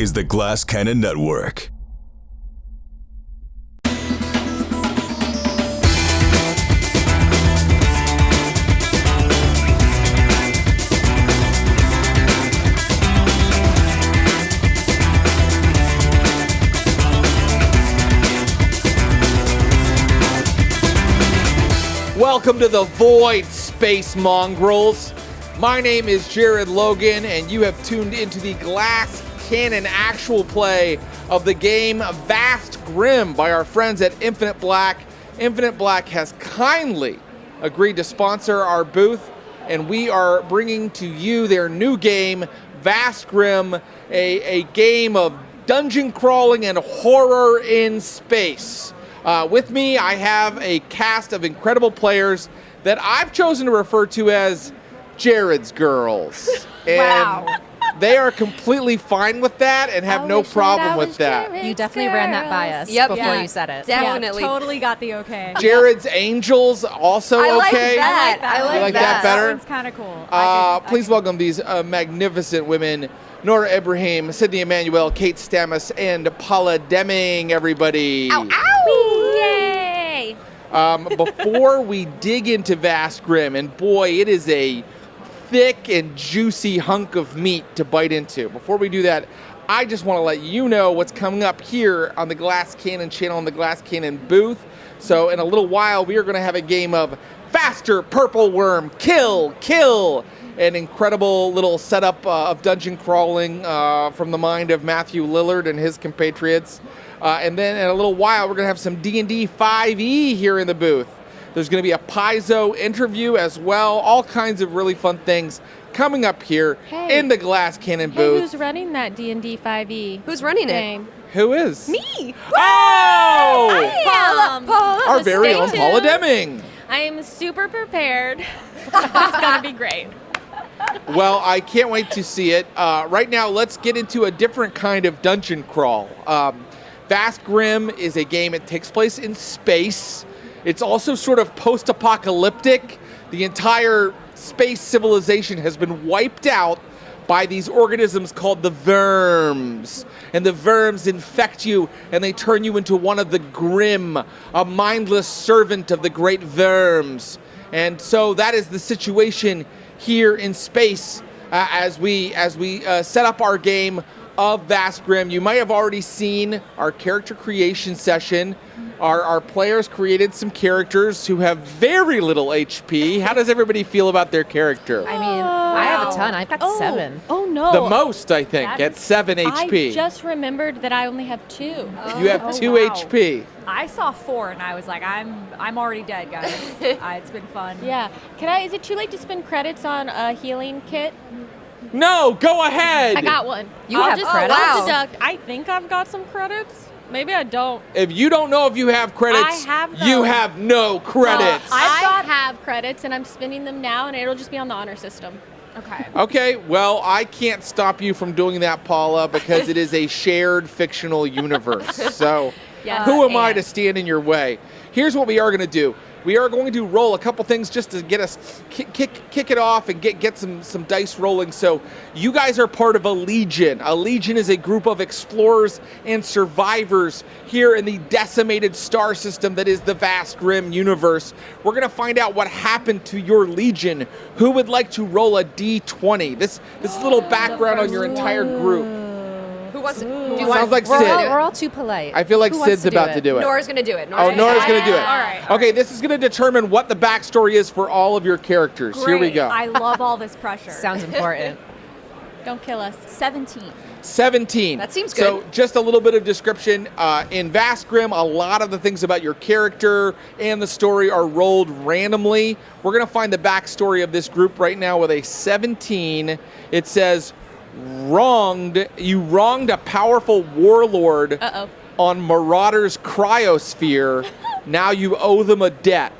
is the Glass Cannon Network. Welcome to the Void, Space Mongrels. My name is Jared Logan, and you have tuned into the Glass Cannon actual play of the game Vast Grimm by our friends at Infinite Black. Infinite Black has kindly agreed to sponsor our booth, and we are bringing to you their new game, Vast Grimm, a game of dungeon crawling and horror in space. With me, I have a cast of incredible players that I've chosen to refer to as Jared's Girls. And wow. They are completely fine with that and have no problem with that. You definitely ran that by us before you said it. Definitely. Yeah, totally got the okay. Jared's Angels also I like okay? That. I like that better? That one's kind of cool. Please welcome these magnificent women, Noura Ibrahim, Sydney Amanuel, Kate Stamas, and Paula Deming, everybody. Ow, ow! Yay! Before we dig into Vast Grimm, and boy, it is a thick and juicy hunk of meat to bite into. Before we do that, I just want to let you know what's coming up here on the Glass Cannon channel and the Glass Cannon booth. So in a little while, we are going to have a game of Faster Purple Worm, Kill, an incredible little setup of dungeon crawling from the mind of Matthew Lillard and his compatriots. And then in a little while, we're going to have some D&D 5e here in the booth. There's going to be a Paizo interview as well. All kinds of really fun things coming up here in the Glass Cannon booth. Who's running that D&D 5e? Who's running game? Who is? Me! Oh! Paula! Our very own Paula Deming. I am super prepared. It's going to be great. Well, I can't wait to see it. Right now, let's get into a different kind of dungeon crawl. Vast Grimm is a game that takes place in space. It's also sort of post-apocalyptic. The entire space civilization has been wiped out by these organisms called the Verms. And the Verms infect you, and they turn you into one of the Grimm, a mindless servant of the great Verms. And so that is the situation here in space as we set up our game of Vast Grimm. You might have already seen our character creation session. Our players created some characters who have very little HP. How does everybody feel about their character? I mean, I have a ton. I've got 7. Oh, no. The most, I think, at 7 HP. I just remembered that I only have 2. You have 2 HP. I saw 4 and I was like, I'm already dead, guys. It's been fun. Yeah. Is it too late to spend credits on a healing kit? No, go ahead. I got one. I'll just credits? deduct. I think I've got some credits. Maybe I don't. If you don't know if you have credits, I have them. you have no credits. I have credits, and I'm spending them now, and it'll just be on the honor system. Okay. Okay, well, I can't stop you from doing that, Paula, because it is a shared fictional universe. So who am I to stand in your way? Here's what we are going to do. We are going to roll a couple things just to get us kick it off and get some dice rolling. So you guys are part of a legion. A legion is a group of explorers and survivors here in the decimated star system that is the Vast Grimm universe. We're going to find out what happened to your legion. Who would like to roll a D20? This little background on your entire group. Who wants to Sounds like Sid. We're all too polite. I feel like Sid's about to do it. Nora's going to do it. Nora's going to do it. All right. Okay, this is going to determine what the backstory is for all of your characters. Great. Here we go. I love all this pressure. Sounds important. Don't kill us. 17. 17. That seems good. So just a little bit of description. In Vast Grimm, a lot of the things about your character and the story are rolled randomly. We're going to find the backstory of this group right now with a 17. It says, you wronged a powerful warlord on Marauder's cryosphere. Now you owe them a debt.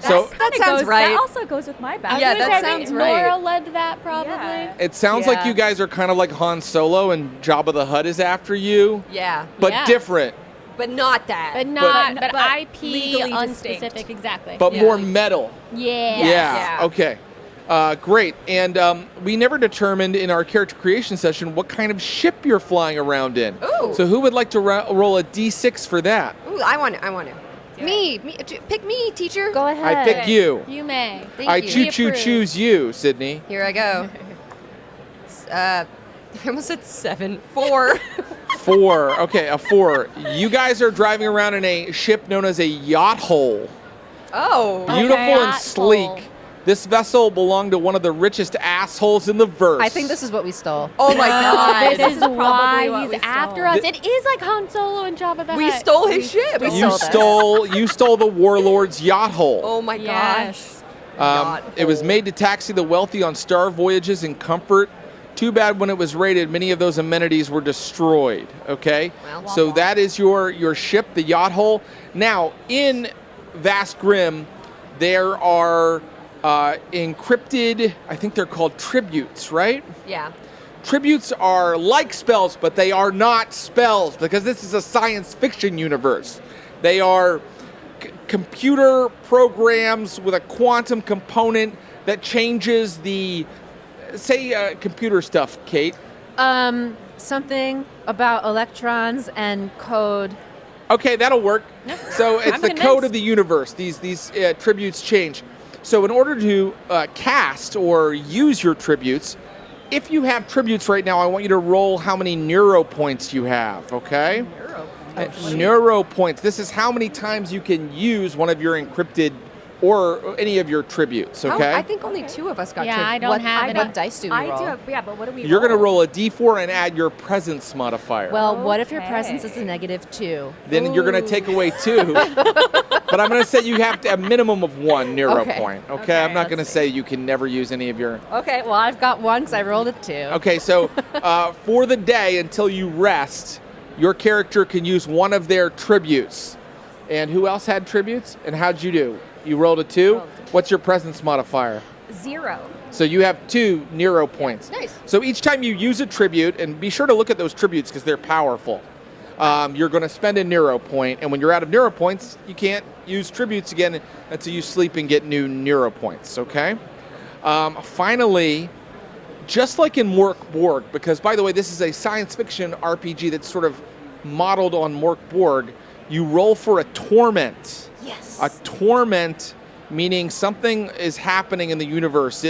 That sounds right. That also goes with my background. Yeah, that sounds right. Nora led that probably. Yeah. It sounds like you guys are kind of like Han Solo and Jabba the Hutt is after you. Yeah. But different. But not that. But IP legally unspecific, distinct. exactly. But more metal. Yeah. Yeah. Okay. Great. And we never determined in our character creation session what kind of ship you're flying around in. Ooh. So who would like to roll a D6 for that? Ooh, I want to. Pick me, teacher. Go ahead. I pick you. You may. Thank you. choose you, Sydney. Here I go. I almost said 7. 4. 4. Okay, a 4. You guys are driving around in a ship known as a yacht hole. Oh. Beautiful and Yacht sleek. hole. This vessel belonged to one of the richest assholes in the verse. I think this is what we stole. Oh my God. This is probably why what he's we after stole. us. It is like Han Solo and Jabba the Hutt. We stole his ship. You stole the warlord's yacht hole. Oh my Yes. gosh. It was made to taxi the wealthy on star voyages in comfort. Too bad when it was raided, many of those amenities were destroyed. Okay, Well, so that is your ship, the yacht hole. Now in Vast Grimm, there are encrypted. I think they're called tributes, right? Yeah. Tributes are like spells, but they are not spells because this is a science fiction universe. They are computer programs with a quantum component that changes the, say, computer stuff, Kate. Something about electrons and code. Okay, that'll work. So it's I'm the convinced. code of the universe. These tributes change. So in order to cast or use your tributes, if you have tributes right now, I want you to roll how many neuro points you have, okay? Neuro points. This is how many times you can use one of your encrypted or any of your tributes, okay? I think only 2 of us got Yeah, I don't What, have what any. dice do we I roll? do have, yeah, but what do we You're going to roll? roll a d4 and add your presence modifier. Well, what if your presence is Okay. a -2? Then you're going to take away 2. But I'm going to say you have to a minimum of 1 neuro Okay. point, okay? I'm not let's going to see. say you can never use any of your... Okay, well, I've got 1 because I rolled a 2. Okay, so for the day until you rest, your character can use one of their tributes. And who else had tributes? And how'd you do? You rolled a 2? What's your presence modifier? 0. So you have 2 neuro points. Nice. So each time you use a tribute, and be sure to look at those tributes because they're powerful, you're going to spend a neuro point, and when you're out of neuro points, you can't use tributes again until you sleep and get new neuro points, okay? Finally, just like in Mork Borg, because by the way, this is a science fiction RPG that's sort of modeled on Mork Borg, you roll for a torment. Yes. A torment meaning something is happening in the universe.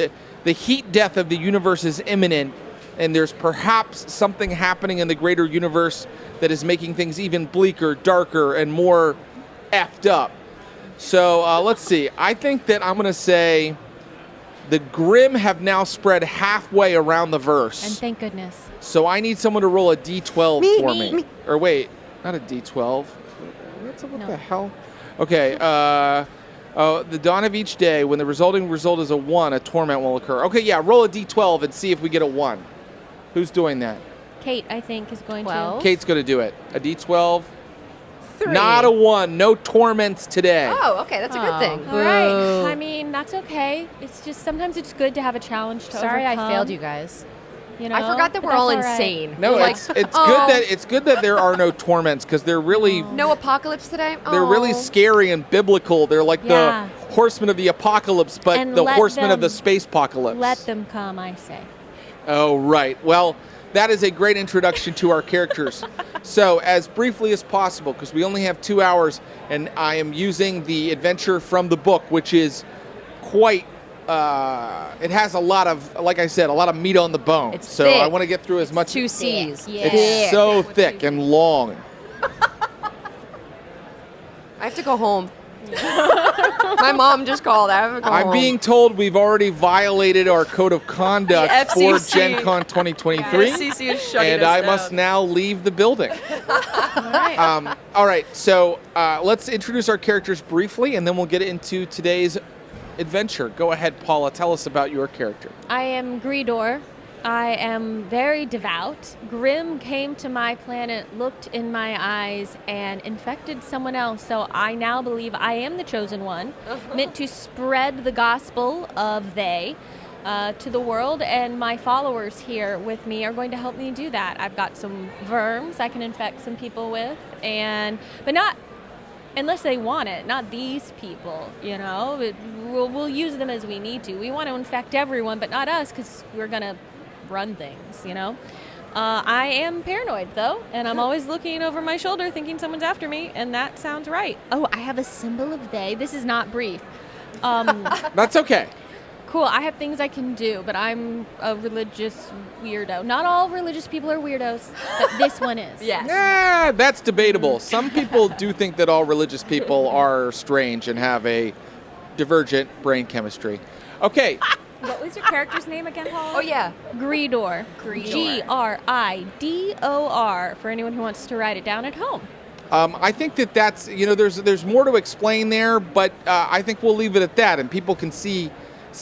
The heat death of the universe is imminent, and there's perhaps something happening in the greater universe that is making things even bleaker, darker, and more effed up. So let's see. I think that I'm going to say the Grimm have now spread halfway around the verse. And thank goodness. So I need someone to roll a d12 for me. me. Or wait, not a d12. What the hell? Okay, the dawn of each day, when the resulting result is a 1, a torment will occur. Okay, yeah, roll a d12 and see if we get a 1. Who's doing that? Kate, I think, is going 12. Kate's going to do it. A d12. 3. Not a 1. No torments today. Oh, okay. That's a good thing. to. All right. I mean, that's okay. It's just sometimes it's good to have a challenge to Sorry I overcome, failed you guys. You know? I forgot that But we're all that's all right. insane. No, We're it's good that there are no torments because they're really no apocalypse today. they're really scary and biblical. They're like Yeah. the horsemen of the apocalypse, but And the let horsemen of the them- space apocalypse. Let them come, I say. Oh, right. Well, that is a great introduction to our characters. So, as briefly as possible, because we only have 2 hours, and I am using the adventure from the book, which is quite, it has a lot of, like I said, a lot of meat on the bone. It's so thick. I want to get through as much. 2 C's. Yeah. It's so thick and long. I have to go home. My mom just called. I have to go I'm home. being told we've already violated our code of conduct The for FCC. Gen Con 2023. FCC is shutting And us I down. must now leave the building. All right, so let's introduce our characters briefly, and then we'll get into today's adventure. Go ahead, Paula. Tell us about your character. I am Gridor. I am very devout. Grimm came to my planet, looked in my eyes, and infected someone else. So I now believe I am the chosen one, meant to spread the gospel of they to the world. And my followers here with me are going to help me do that. I've got some verms I can infect some people with, but not unless they want it, not these people, you know. We'll use them as we need to. We want to infect everyone, but not us, because we're going to run things, you know. I am paranoid, though, and I'm always looking over my shoulder thinking someone's after me, and that sounds right. Oh, I have a symbol of they. This is not brief. That's okay. Cool, I have things I can do, but I'm a religious weirdo. Not all religious people are weirdos, but this one is. Yes. Yeah, that's debatable. Some people do think that all religious people are strange and have a divergent brain chemistry. Okay. What was your character's name again, Paul? Oh, yeah. Gridor. Gridor, for anyone who wants to write it down at home. I think that's, there's more to explain there, but I think we'll leave it at that, and people can see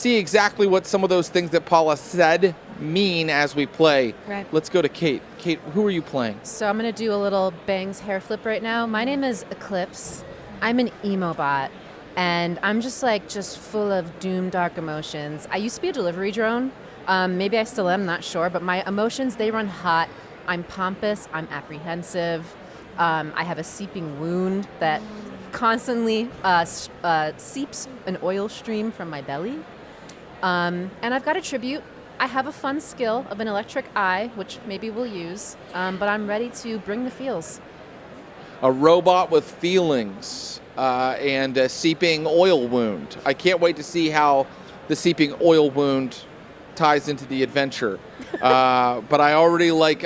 exactly what some of those things that Paula said mean as we play. Right. Let's go to Kate. Kate, who are you playing? So I'm going to do a little Bangs hair flip right now. My name is Eclipse. I'm an emo bot, and I'm just full of doom, dark emotions. I used to be a delivery drone. Maybe I still am, not sure, but my emotions, they run hot. I'm pompous. I'm apprehensive. I have a seeping wound that constantly seeps an oil stream from my belly. And I've got a tribute. I have a fun skill of an electric eye, which maybe we'll use, but I'm ready to bring the feels. A robot with feelings and a seeping oil wound. I can't wait to see how the seeping oil wound ties into the adventure. But I already like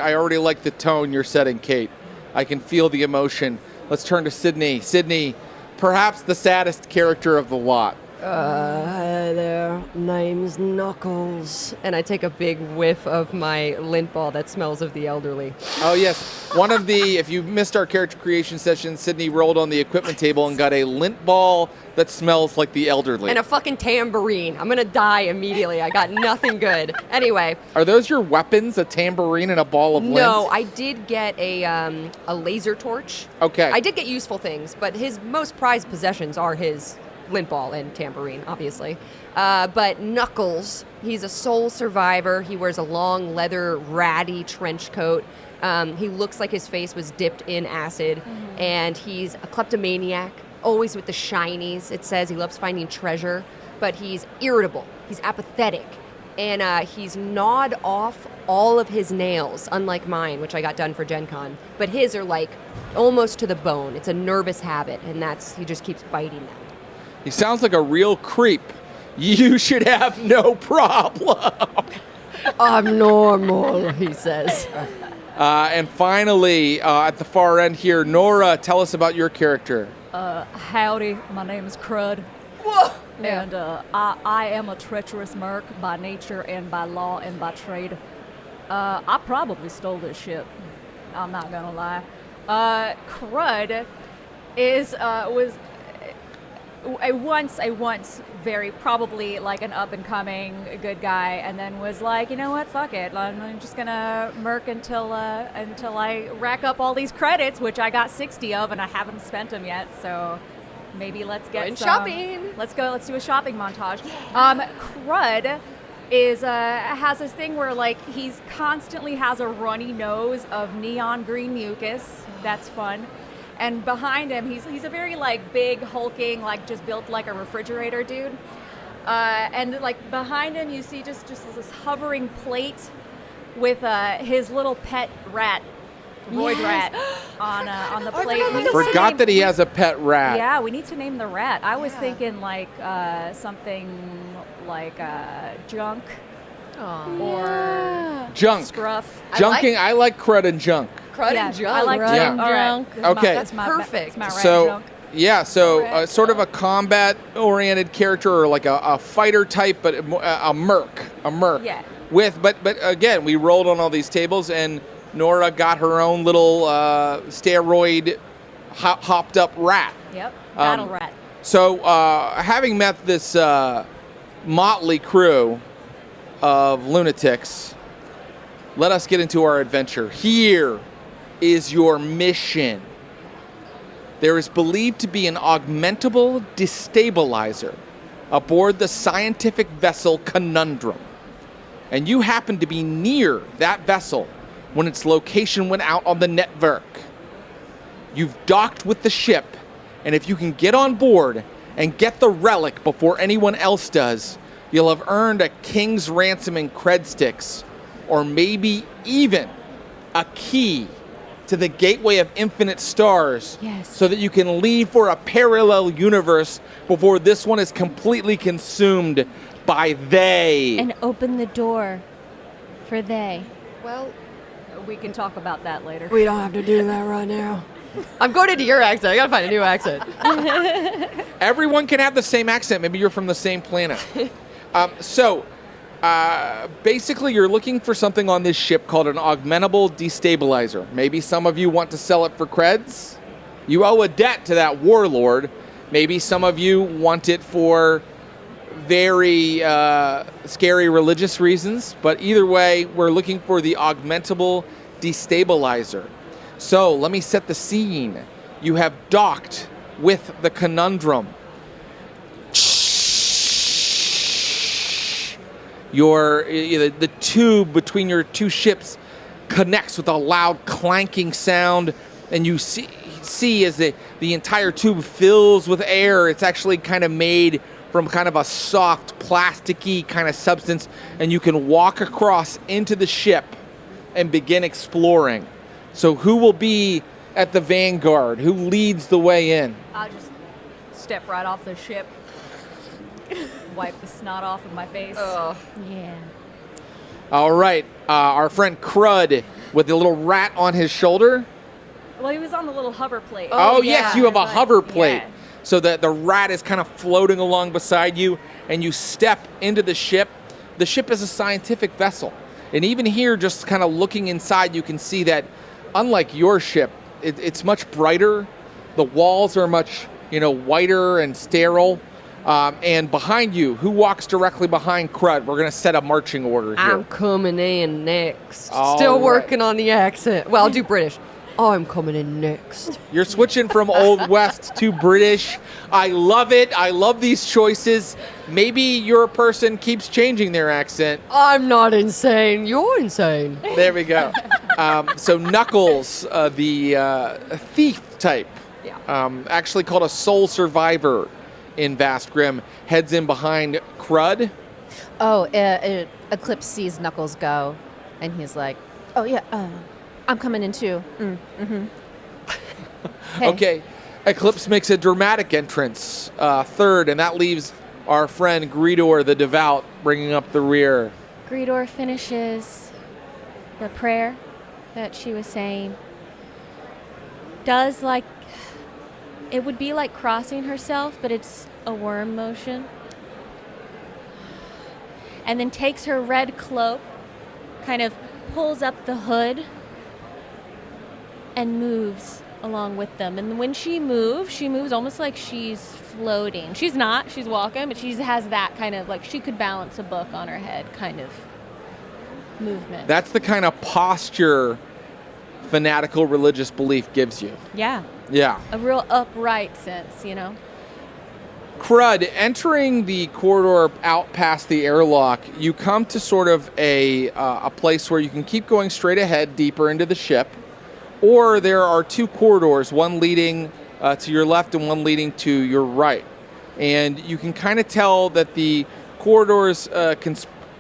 the tone you're setting, Kate. I can feel the emotion. Let's turn to Sydney. Sydney, perhaps the saddest character of the lot. Hi there, name's Knuckles. And I take a big whiff of my lint ball that smells of the elderly. Oh, yes. If you missed our character creation session, Sydney rolled on the equipment table and got a lint ball that smells like the elderly. And a fucking tambourine. I'm gonna die immediately. I got nothing good. Anyway. Are those your weapons, a tambourine and a ball of lint? No, I did get a laser torch. Okay. I did get useful things, but his most prized possessions are his lint ball and tambourine, obviously. But Knuckles, he's a sole survivor. He wears a long leather ratty trench coat. He looks like his face was dipped in acid. And he's a kleptomaniac, always with the shinies. It says he loves finding treasure, but he's irritable. He's apathetic. And he's gnawed off all of his nails, unlike mine, which I got done for Gen Con. But his are like almost to the bone. It's a nervous habit, and he just keeps biting them. He sounds like a real creep. You should have no problem. I'm normal, he says. And finally, at the far end here, Noura, tell us about your character. Howdy, my name is Crud. Whoa! And I am a treacherous merc by nature and by law and by trade. I probably stole this ship. I'm not gonna lie. Crud was a once very probably like an up and coming good guy, and then was like, you know what, fuck it, I'm just gonna merc until I rack up all these credits, which I got 60 of and I haven't spent them yet, so maybe let's get shopping. Let's do a shopping montage. Crud has this thing where like he's constantly has a runny nose of neon green mucus. That's fun. And behind him, he's a very like big, hulking, like just built like a refrigerator dude. And like behind him, you see just this hovering plate with his little pet rat, Roid Rat, on the plate. Forgot that he has a pet rat. Yeah, we need to name the rat. I was thinking like something like Junk or Junk. Scruff. Junking. I like Crud and Junk. Crud and Junk. I like Yeah. Junk. Okay. That's my Perfect. That's my rat, So, Junk. yeah, so sort of a combat-oriented character, or like a fighter type, but a merc. Yeah. But again, we rolled on all these tables, and Noura got her own little steroid hopped up rat. Yep. Battle rat. So, having met this motley crew of lunatics, let us get into our adventure. Here is your mission. There is believed to be an augmentable destabilizer aboard the scientific vessel Conundrum, and you happen to be near that vessel when its location went out on the network. You've docked with the ship And if you can get on board and get the relic before anyone else does, you'll have earned a king's ransom in cred sticks, or maybe even a key to the gateway of infinite stars, so that you can leave for a parallel universe before this one is completely consumed by they. And open the door for they. Well, We can talk about that later. we don't have to do that right now. I'm going into your accent. I gotta find a new accent. Everyone can have the same accent. Maybe you're from the same planet. Basically, you're looking for something on this ship called an augmentable destabilizer. Maybe some of you want to sell it for creds. You owe a debt to that warlord. Maybe some of you want it for very scary religious reasons. But either way, we're looking for the augmentable destabilizer. So let me set the scene. You have docked with the conundrum. The tube between your two ships connects with a loud clanking sound, and you see as the entire tube fills with air. It's actually kind of made from kind of a soft, plasticky kind of substance, and you can walk across into the ship and begin exploring. So who will be at the vanguard? Who leads the way in? I'll just step right off the ship, wipe the snot off of my face. Yeah. All right, our friend Crud with the little rat on his shoulder. Well, he was on the little hover plate. Oh yes, you have a hover plate. Yeah. So that the rat is kind of floating along beside you, and you step into the ship. The ship is a scientific vessel. And even here, just kind of looking inside, you can see that unlike your ship, it's much brighter. The walls are much, whiter and sterile. And behind you, who walks directly behind Crud? We're going to set a marching order here. I'm coming in next. All Still right. working on the accent. Well, I'll do British. I'm coming in next. You're switching from Old West to British. I love it. I love these choices. Maybe your person keeps changing their accent. I'm not insane. You're insane. There we go. So Knuckles, the thief type, actually called a soul survivor in Vast Grimm, heads in behind Crud. Oh, Eclipse sees Knuckles go, and he's like, "Oh yeah, I'm coming in too." Hey. Okay, Eclipse makes a dramatic entrance, third, and that leaves our friend Greedor the Devout bringing up the rear. Greedor finishes the prayer that she was saying. It would be like crossing herself, but it's a worm motion. And then takes her red cloak, kind of pulls up the hood, and moves along with them. And when she moves almost like she's floating. She's not, she's walking, but she has that kind of, like she could balance a book on her head kind of movement. That's the kind of posture fanatical religious belief gives you. Yeah. Yeah. A real upright sense, Crud, entering the corridor out past the airlock, you come to sort of a place where you can keep going straight ahead, deeper into the ship, or there are two corridors, one leading to your left and one leading to your right. And you can kind of tell that the corridors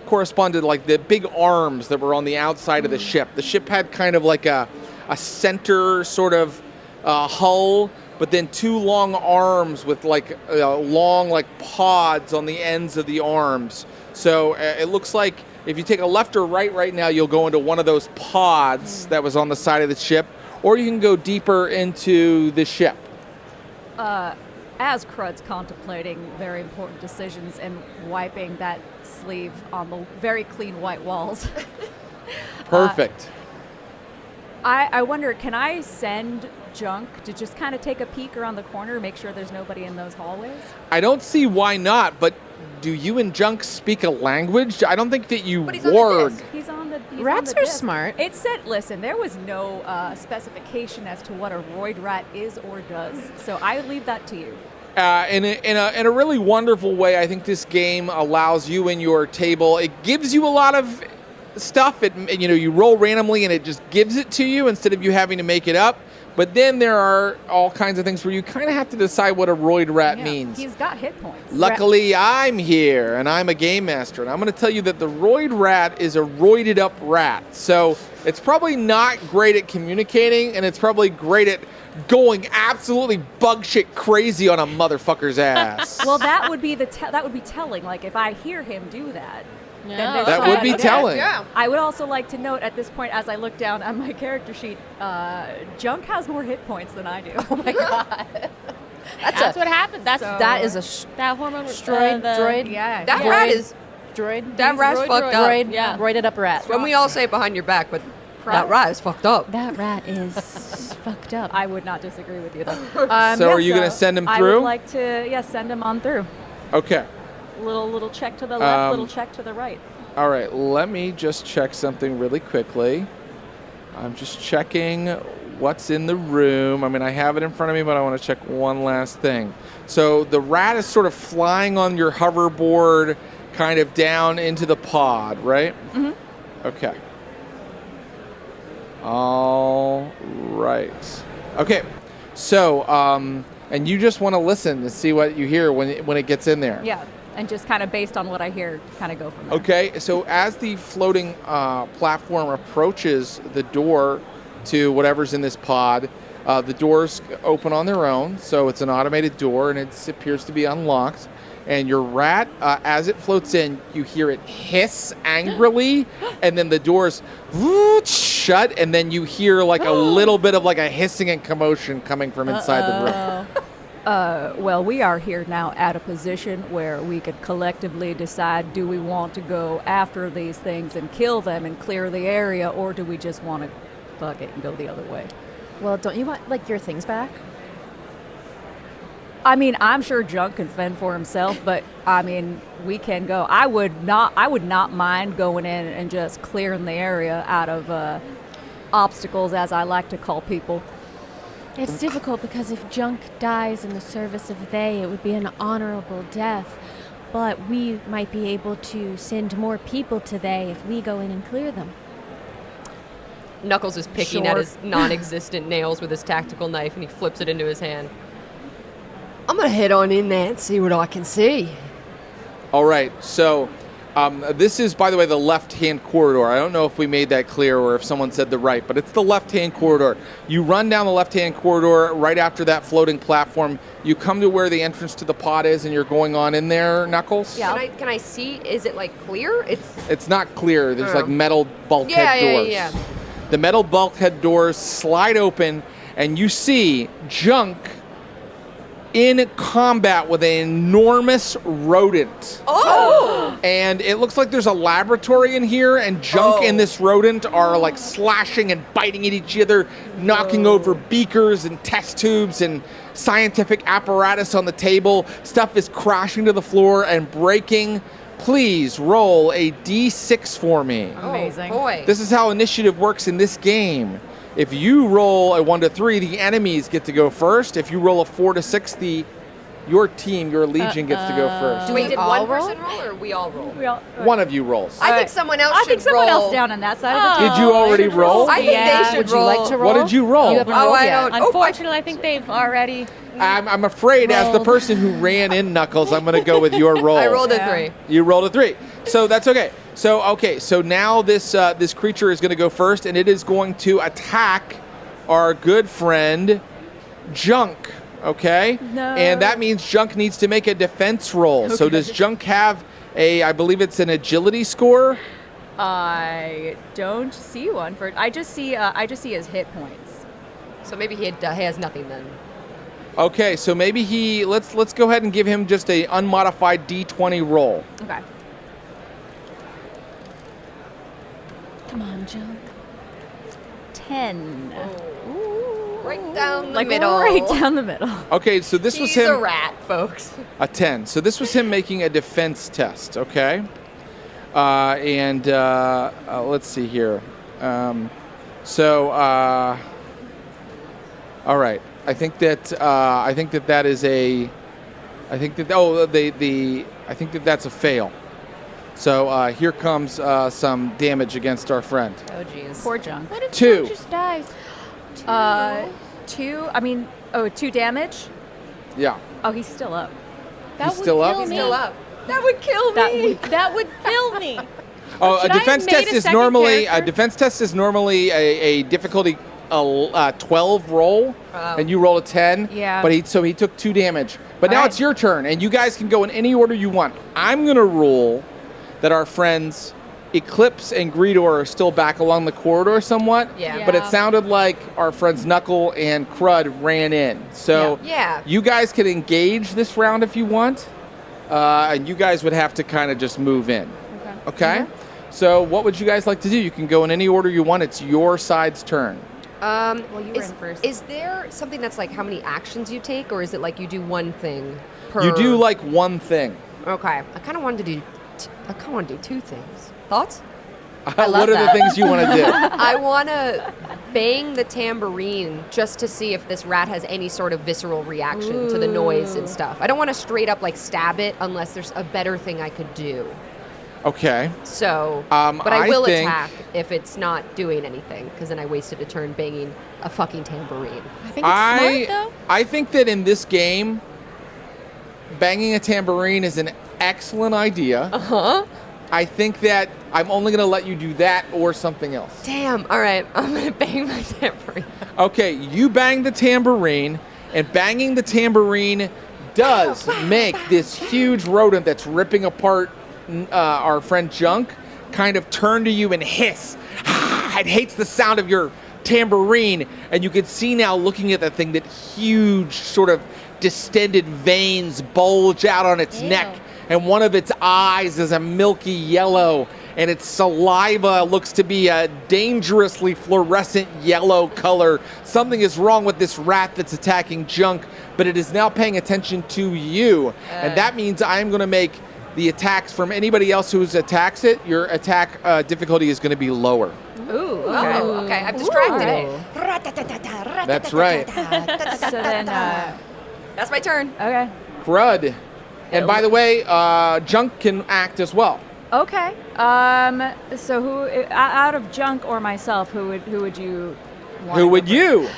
correspond to like the big arms that were on the outside of the ship. The ship had kind of like a center sort of hull, but then two long arms with like long like pods on the ends of the arms. So it looks like if you take a left or right now, you'll go into one of those pods that was on the side of the ship, or you can go deeper into the ship. As Crud's contemplating very important decisions and wiping that sleeve on the very clean white walls. Perfect. I wonder, can I send Junk to just kind of take a peek around the corner, make sure there's nobody in those hallways? I don't see why not, but do you and Junk speak a language? I don't think that you But he's on the warg. disc. He's on the Rats on the are disc. smart. It said, listen, there was no specification as to what a roid rat is or does, so I leave that to you. In a really wonderful way, I think this game allows you and your table. It gives you a lot of stuff. You roll randomly and it just gives it to you instead of you having to make it up. But then there are all kinds of things where you kind of have to decide what a roid rat Yeah, means. He's got hit points. Luckily, I'm here, and I'm a game master, and I'm going to tell you that the roid rat is a roided up rat. So it's probably not great at communicating, and it's probably great at going absolutely bug shit crazy on a motherfucker's ass. Well, that would be that would be telling. Like if I hear him do that, then Yeah. there's That would be something- telling. Yeah. I would also like to note at this point, as I look down on my character sheet, Junk has more hit points than I do. Oh my god. That's what happens. That's So- That is a that hormone droid. Yeah. That yeah. rat is. droid. That rat's roid, fucked roid. up. Droid, Yeah. roided up rat. When we all say behind your back, but that rat is fucked up. That rat is fucked up. I would not disagree with you though. So are you gonna send him I through? would like to, send him on through. Okay. Little check to the left, little check to the right. All right, let me just check something really quickly. I'm just checking what's in the room. I mean, I have it in front of me, but I want to check one last thing. So the rat is sort of flying on your hoverboard kind of down into the pod, right? Mm-hmm. Okay. All right. Okay. So, and you just want to listen to see what you hear when it gets in there. Yeah, and just kind of based on what I hear, kind of go from there. Okay, so as the floating platform approaches the door to whatever's in this pod, the doors open on their own, so it's an automated door, and it appears to be unlocked. And your rat, as it floats in, you hear it hiss angrily, and then the doors shut, and then you hear like a little bit of like a hissing and commotion coming from inside the room. Well, we are here now at a position where we could collectively decide, do we want to go after these things and kill them and clear the area, or do we just want to fuck it and go the other way? Well, don't you want like your things back? I mean, I'm sure Junk can fend for himself, but I mean, we can go. I would not mind going in and just clearing the area out of obstacles, as I like to call people. It's difficult because if Junk dies in the service of they, it would be an honorable death. But we might be able to send more people to they if we go in and clear them. Knuckles is picking at Sure. his non-existent nails with his tactical knife, and he flips it into his hand. I'm gonna head on in there and see what I can see. All right, so this is, by the way, the left-hand corridor. I don't know if we made that clear or if someone said the right, but it's the left-hand corridor. You run down the left-hand corridor right after that floating platform. You come to where the entrance to the pod is, and you're going on in there, Knuckles? Yeah. Can I see? Is it like clear? It's not clear. There's like Oh. metal bulkhead doors. Yeah. The metal bulkhead doors slide open, and you see Junk in combat with an enormous rodent. Oh! And it looks like there's a laboratory in here, and Junk and this rodent are like slashing and biting at each other, knocking over beakers and test tubes and scientific apparatus on the table. Stuff is crashing to the floor and breaking. Please roll a d6 for me. Amazing. Oh, boy. This is how initiative works in this game. If you roll a 1 to 3, the enemies get to go first. If you roll a 4 to 6, your team, your legion gets to go first. Wait, we did all one roll? person roll or we all roll? One of you rolls. I think someone else I should think someone roll. else down on that side of the Did you already roll? I think Yeah. they should Would you roll. like to roll? What did you roll? You haven't Oh, rolled I yet. don't- Unfortunately, I think they've already. I'm afraid, as the Rolled. person who ran in Knuckles, I'm going to go with your roll. I rolled a Yeah. 3. You rolled a 3. So that's okay. So now this creature is going to go first, and it is going to attack our good friend Junk. Okay? No. And that means Junk needs to make a defense roll. So Okay. does Junk have I believe it's an agility score? I don't see one for. I just see his hit points. So maybe he has nothing then. Okay, so maybe let's go ahead and give him just a unmodified D20 roll. Okay. Come on, Junk. 10. Right down the Like middle. right down the middle. Okay, so this was He's him a rat, folks. a 10. So this was him making a defense test, okay? Let's see here. All right. I think that's a fail. So here comes some damage against our friend. Oh, jeez. Poor Junk. What if Two. Junk just dies? 2. I mean, 2 damage. Yeah. Oh, he's still up. That He's still up? kill me. Still up. That would kill me. That would kill me. Oh, Should a I defense have made test a is second normally character? a difficulty 12 roll, and you roll a 10. Yeah. But he took 2 damage. But now All right. it's your turn, and you guys can go in any order you want. I'm gonna rule that our friends Eclipse and Greedor are still back along the corridor somewhat. Yeah. But it Yeah. sounded like our friends Knuckle and Crud ran in. So Yeah. you guys can engage this round if you want, and you guys would have to kind of just move in. Okay? So what would you guys like to do? You can go in any order you want. It's your side's turn. Well, you were in first. Is there something that's like how many actions you take, or is it like you do one thing per? You do like one thing. Okay. I kind of wanted to do. I kind of want to do 2 things. Thoughts? What are the things you want to do? I want to bang the tambourine just to see if this rat has any sort of visceral reaction to the noise and stuff. I don't want to straight up like stab it unless there's a better thing I could do. Okay. So, but I will attack if it's not doing anything, because then I wasted a turn banging a fucking tambourine. I think it's smart, though. I think that in this game, banging a tambourine is an excellent idea. Huh? I think that I'm only going to let you do that or something else. Damn. All right. I'm going to bang my tambourine. Okay, you bang the tambourine, and banging the tambourine does make this huge rodent that's ripping apart our friend Junk kind of turn to you and hiss. It hates the sound of your tambourine, and you can see now looking at that thing that huge sort of distended veins bulge out on its neck, and one of its eyes is a milky yellow, and its saliva looks to be a dangerously fluorescent yellow color. Something is wrong with this rat that's attacking Junk, but it is now paying attention to you, and that means I'm going to make the attacks from anybody else who attacks it, your attack difficulty is going to be lower. Ooh. Okay. Okay. I've distracted it. That's right. So then, That's my turn. okay. Crud. And by the way, Junk can act as well. Okay. So who, out of Junk or myself, who would you want? Who would you?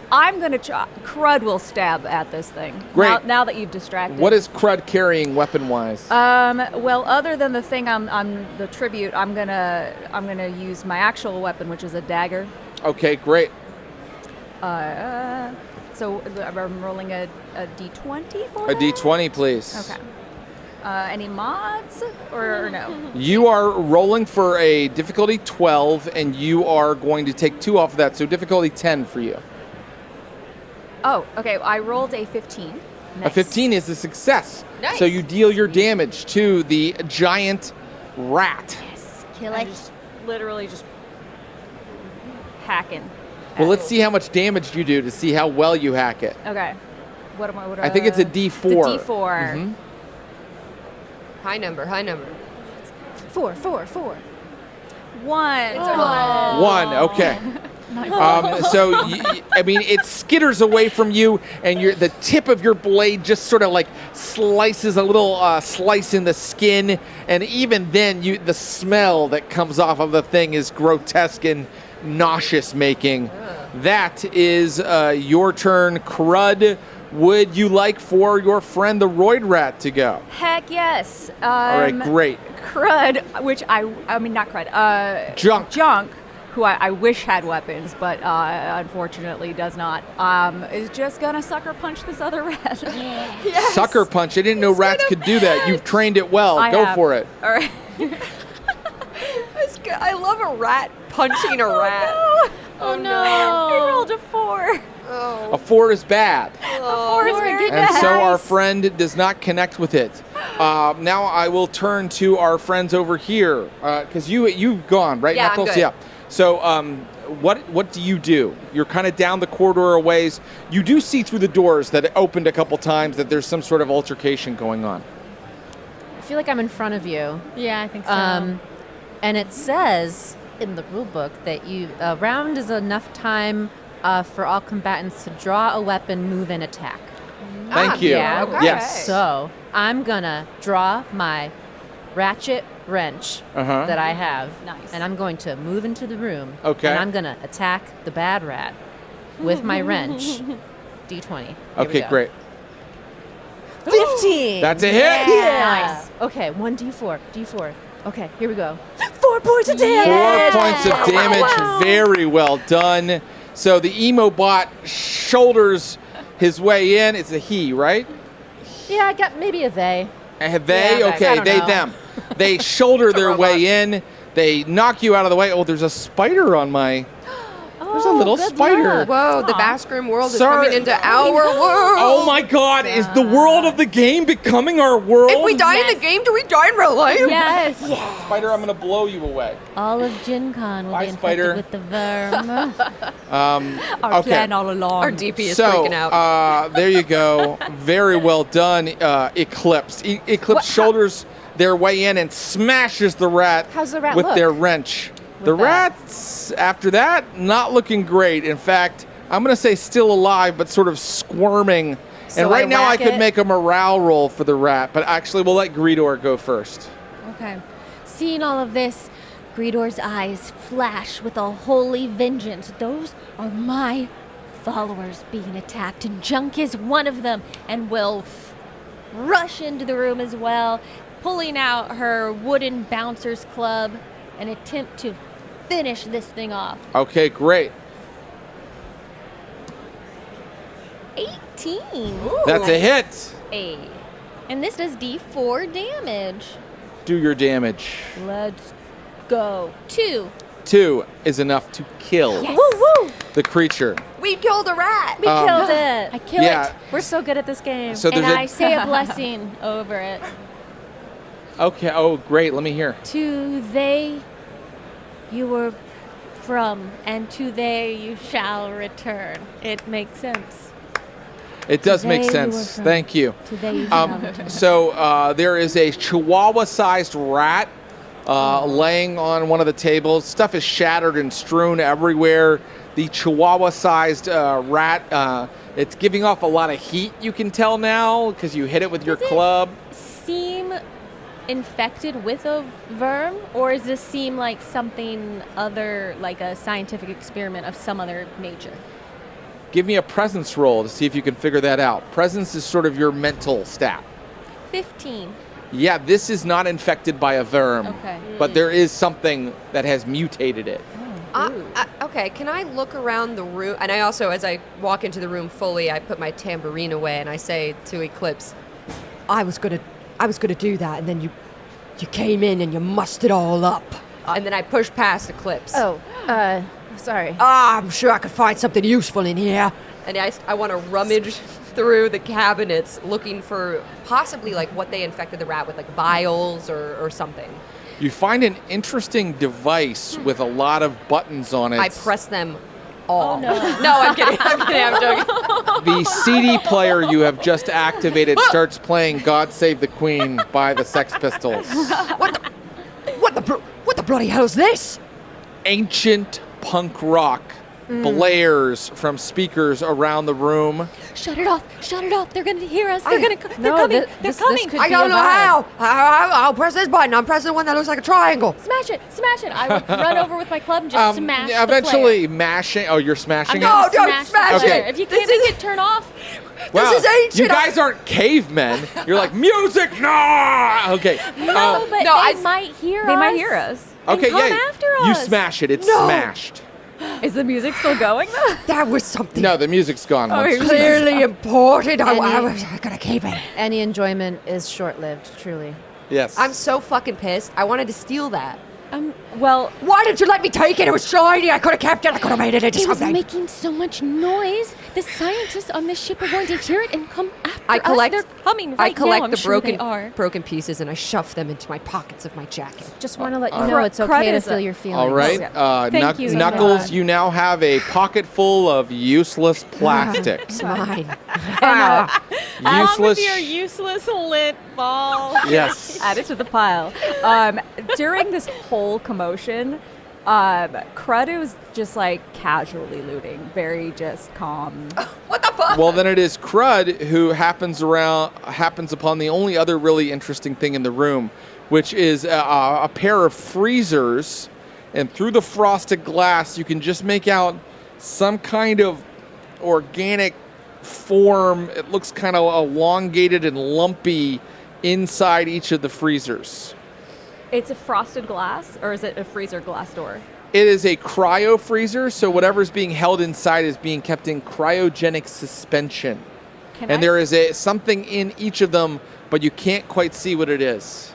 I'm gonna try. Crud will stab at this thing. Great. Now that you've distracted. What is Crud carrying weapon-wise? Well, other than the thing on the tribute, I'm gonna use my actual weapon, which is a dagger. Okay, great. So I'm rolling a d20 for A that? d20, please. Okay. Any mods or no? You are rolling for a difficulty 12, and you are going to take 2 off of that, so difficulty 10 for you. Oh, okay. I rolled a 15. A Nice. 15 is a success. Nice. So you deal your damage to the giant rat. Kill I'm it. just literally just hacking. Well, let's see how much damage you do to see how well you hack it. Okay. What am I? I think it's a D4. It's a D4. Mhm. High number. 4. 1. Oh. 1, okay. So, I mean, it skitters away from you, and the tip of your blade just sort of like slices a little slice in the skin, and even then, the smell that comes off of the thing is grotesque and nauseous making. That is your turn, Crud. Would you like for your friend the Roid Rat to go? Heck yes. All right, great. Crud, which I mean not Crud. Junk. Who I wish had weapons, but unfortunately does not. Is just gonna sucker punch this other rat. Yes. Sucker punch. I didn't know rats could do that. You've trained it well. I Go have. for it. All right. That's good. I love a rat punching a rat. Oh no. I rolled a 4. Oh. A 4 is bad. A 4 is very And so our nice. friend does not connect with it. Now I will turn to our friends over here, because you've gone, right, Yeah, I'm Knuckles? good. Yeah. So what do you do? You're kind of down the corridor a ways. You do see through the doors that it opened a couple times that there's some sort of altercation going on. I feel like I'm in front of you. Yeah, I think so. And it says in the rule book that a round is enough time for all combatants to draw a weapon, move, and attack. Thank you. Yeah. Okay. Yes. So I'm gonna draw my ratchet wrench that I have, Nice. and I'm going to move into the room. Okay. And I'm gonna attack the bad rat. with my wrench. D20. Here we Okay, go. great. 15. That's a hit. Yeah. Nice. Okay, 1d4. D4. Okay, here we go. 4 points of damage. 4 points of damage. Very well done. So the emo bot shoulders his way in. It's a he, right? Yeah, I got maybe a they. They? Yeah, I Okay, don't they, know. them. They shoulder their way in. They knock you out of the way. Oh, there's a spider on my... There's a little good spider. luck. Whoa, the Baskrim world is Sorry. coming into our world. Oh my god, is the world of the game becoming our world? If we die in the game, do we die in real life? Yes. Spider, I'm going to blow you away. All of Gen Con will Bye, be infected spider. with the verm. Our plan all along. Our DP is So, freaking out. there you go. Very well done, Eclipse. Eclipse shoulders their way in and smashes the rat How's the rat with look their wrench. The that? rat's, after that, not looking great. In fact, I'm going to say still alive, but sort of squirming. So and right I now I whack could it? make a morale roll for the rat, but actually we'll let Greedor go first. Okay. Seeing all of this, Greedor's eyes flash with a holy vengeance. Those are my followers being attacked, and Junk is one of them, and will rush into the room as well, pulling out her wooden bouncer's club and attempt to finish this thing off. Okay, great. 18. That's a hit. And this does D4 damage. Do your damage. Let's go. 2. 2 is enough to kill Woo! the creature. We killed a rat. We killed it. I kill Yeah. it. We're so good at this game. So And there's I say a blessing over it. Okay, oh great, let me hear. To they you were from, and to they you shall return. It makes sense. It does make They you were sense. from. Thank you. To they you shall return. So there is a chihuahua-sized rat laying on one of the tables. Stuff is shattered and strewn everywhere. The chihuahua-sized rat, it's giving off a lot of heat, you can tell now, because you hit it with your Does it club. Seem infected with a verm, or does this seem like something other, like a scientific experiment of some other nature? Give me a presence roll to see if you can figure that out. Presence is sort of your mental stat. 15. Yeah, this is not infected by a verm, Okay. but there is something that has mutated it. Okay, can I look around the room? And I also, as I walk into the room fully, I put my tambourine away and I say to Eclipse, I was gonna do that, and then you came in and you mussed it all up. And then I push past Eclipse. Oh, sorry. I'm sure I could find something useful in here. And I want to rummage through the cabinets looking for possibly like what they infected the rat with, like vials or something. You find an interesting device with a lot of buttons on it. I press them all. Oh, no. No, I'm kidding. I'm joking. The CD player you have just activated starts playing "God Save the Queen" by the Sex Pistols. What the bloody hell is this? Ancient punk rock blares from speakers around the room. Shut it off! Shut it off! They're gonna hear us. They're No, coming. They're this coming. could I be don't a know vibe. how. I'll press this button. I'm pressing the one that looks like a triangle. Smash it! Smash it! I would run over with my club and just smash the Eventually mashing. Oh, you're smashing player. I'm it? gonna don't smash smash the player. it. If you This can't make is- it turn off, Wow. is ancient. You guys aren't cavemen. You're like, music, no. Okay. no, but no, they I- might hear us. They might hear us. Okay, come yeah. after You us. smash it. It's No. smashed. Is the music still going? That was something No, the music's gone. once you clearly important. I Any- was gonna keep it. Any enjoyment is short-lived, truly. Yes. I'm so fucking pissed. I wanted to steal that. Well, Why didn't you let me take it? It was shiny. I could have kept it. I could have made it into it was something. making so much noise. The scientists on this ship are going to hear it and come after I collect. us. They're coming I right collect now. I'm the sure they broken are. broken pieces and I shove them into my pockets of my jacket. Just want to let you All know right. it's okay to Crud is feel a- your feelings. All right. Thank you so Knuckles, much. you now have a pocket full of useless plastics. It's mine. Along useless. with your useless lint ball. Yes. add it to the pile. During this whole commotion, Crud was just like casually looting, very just calm. What the fuck? Well, then it is Crud who happens upon the only other really interesting thing in the room, which is a pair of freezers, and through the frosted glass, you can just make out some kind of organic form. It looks kind of elongated and lumpy inside each of the freezers. It's a frosted glass, or is it a freezer glass door? It is a cryo freezer, so whatever's being held inside is being kept in cryogenic suspension. And there is something in each of them, but you can't quite see what it is.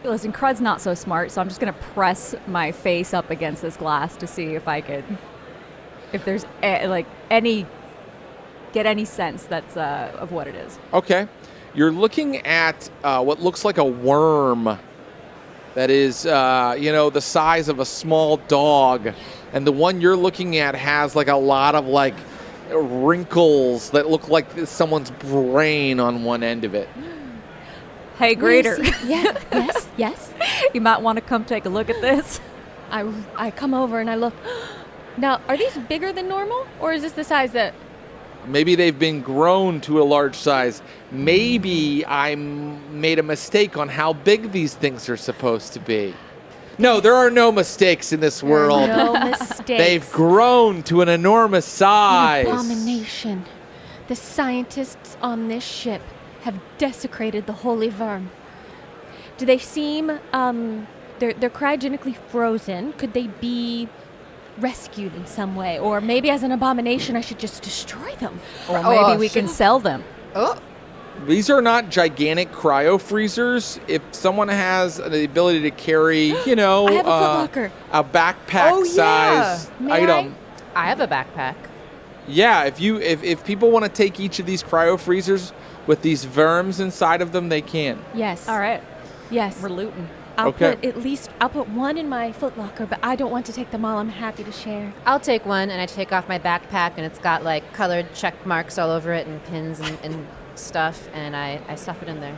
Listen, Crud's not so smart, so I'm just going to press my face up against this glass to see if I could, if there's any sense that's of what it is. Okay. You're looking at what looks like a worm that is, the size of a small dog. And the one you're looking at has like a lot of like wrinkles that look like someone's brain on one end of it. Hey, Grader. Yeah, yes. You might want to come take a look at this. I come over and I look. Now, are these bigger than normal, or is this the size that... Maybe they've been grown to a large size. Maybe I made a mistake on how big these things are supposed to be. No, there are no mistakes in this world. No mistakes. They've grown to an enormous size. An abomination. The scientists on this ship have desecrated the holy verm. Do they seem, they're cryogenically frozen. Could they be rescued in some way? Or maybe as an abomination, I should just destroy them. Or maybe we can sell them. Oh, These are not gigantic cryo freezers. If someone has the ability to carry, I have a footlocker. a backpack size May item. I have a backpack. Yeah, if people want to take each of these cryo freezers with these verms inside of them, they can. Yes. All right. Yes. We're looting. I'll Okay. put one in my footlocker, but I don't want to take them all. I'm happy to share. I'll take one, and I take off my backpack, and it's got like colored check marks all over it and pins and stuff, and I stuff it in there.